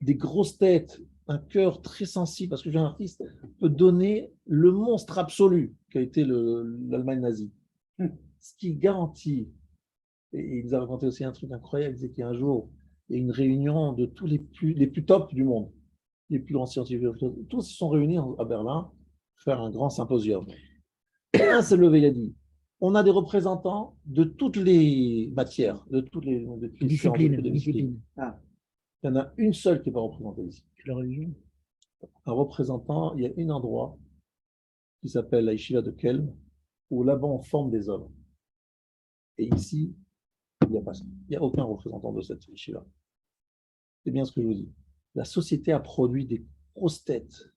Des grosses têtes, un cœur très sensible, parce que un artiste peut donner le monstre absolu qu'a été l'Allemagne nazie. Ce qui garantit, et il nous a raconté aussi un truc incroyable, il disait qu'il y a un jour, il y a une réunion de tous les plus tops du monde, les plus grands scientifiques, tous se sont réunis à Berlin pour faire un grand symposium. Et un s'est levé, il a dit, on a des représentants de toutes les matières, de toutes les Discipline. disciplines. Il y en a une seule qui n'est pas représentée ici. La religion. Un représentant, il y a un endroit qui s'appelle la Yeshiva de Kelm, où là-bas on forme des hommes. Et ici, il n'y a pas ça. Il n'y a aucun représentant de cette Yeshiva. C'est bien ce que je vous dis. La société a produit des grosses têtes,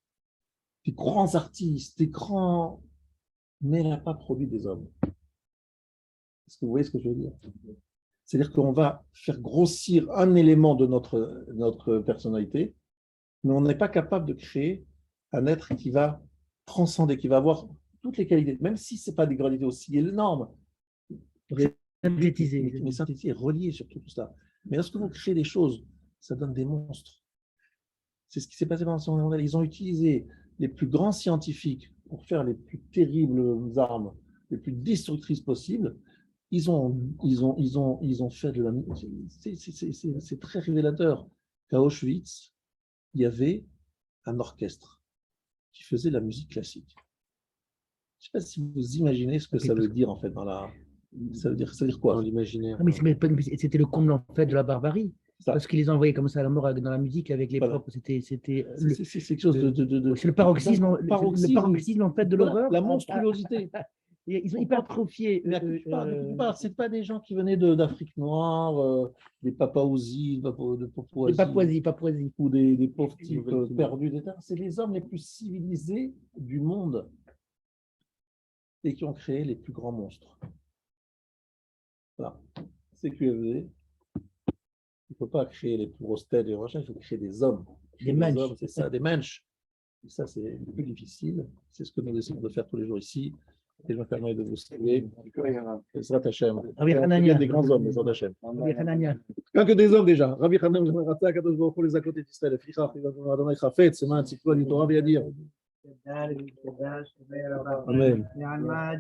des grands artistes, des grands... mais elle n'a pas produit des hommes. Est-ce que vous voyez ce que je veux dire? C'est-à-dire qu'on va faire grossir un élément de notre personnalité, mais on n'est pas capable de créer un être qui va transcender, qui va avoir toutes les qualités, même si ce n'est pas des qualités aussi énormes. Synthétisé. Mais synthétisé, relié sur tout ça. Mais lorsque vous créez des choses, ça donne des monstres. C'est ce qui s'est passé pendant ce moment. Ils ont utilisé les plus grands scientifiques pour faire les plus terribles armes, les plus destructrices possibles. Ils ont fait de la... C'est très révélateur qu'à Auschwitz, il y avait un orchestre qui faisait la musique classique. Je ne sais pas si vous imaginez ce que ça veut dire en fait dans la... Ça veut dire quoi? Dans l'imaginaire. Mais c'était le comble en fait de la barbarie. Ça. Parce qu'ils les envoyaient comme ça à la mort dans la musique avec les Voilà. propres. C'était C'est quelque chose de... C'est le paroxysme en fait de Voilà, l'horreur. la monstruosité. Ils ont hypertrophié. Mais à qui tu parles, c'est pas des gens qui venaient d'Afrique noire, des Papouasies, de Papouasie. ou des pauvres types perdus des terres. C'est les hommes les plus civilisés du monde et qui ont créé les plus grands monstres. Voilà. CQFD. Il ne faut pas créer les plus grosses têtes, il faut créer des hommes. Des mensch. hommes, c'est ça, des mensch. Et ça, c'est le plus difficile. C'est ce que nous essayons de faire tous les jours ici. Et je me permets de vous saluer. Ezrat Hashem. Des grands hommes, Ezrat Hashem. Pas que des hommes déjà. Rabbi Hanan, Kadosh Baruch Hu, les à côté d'Israël. Adonai Chafetz, Seman, Tzikva, Torah, Viadir. Amen.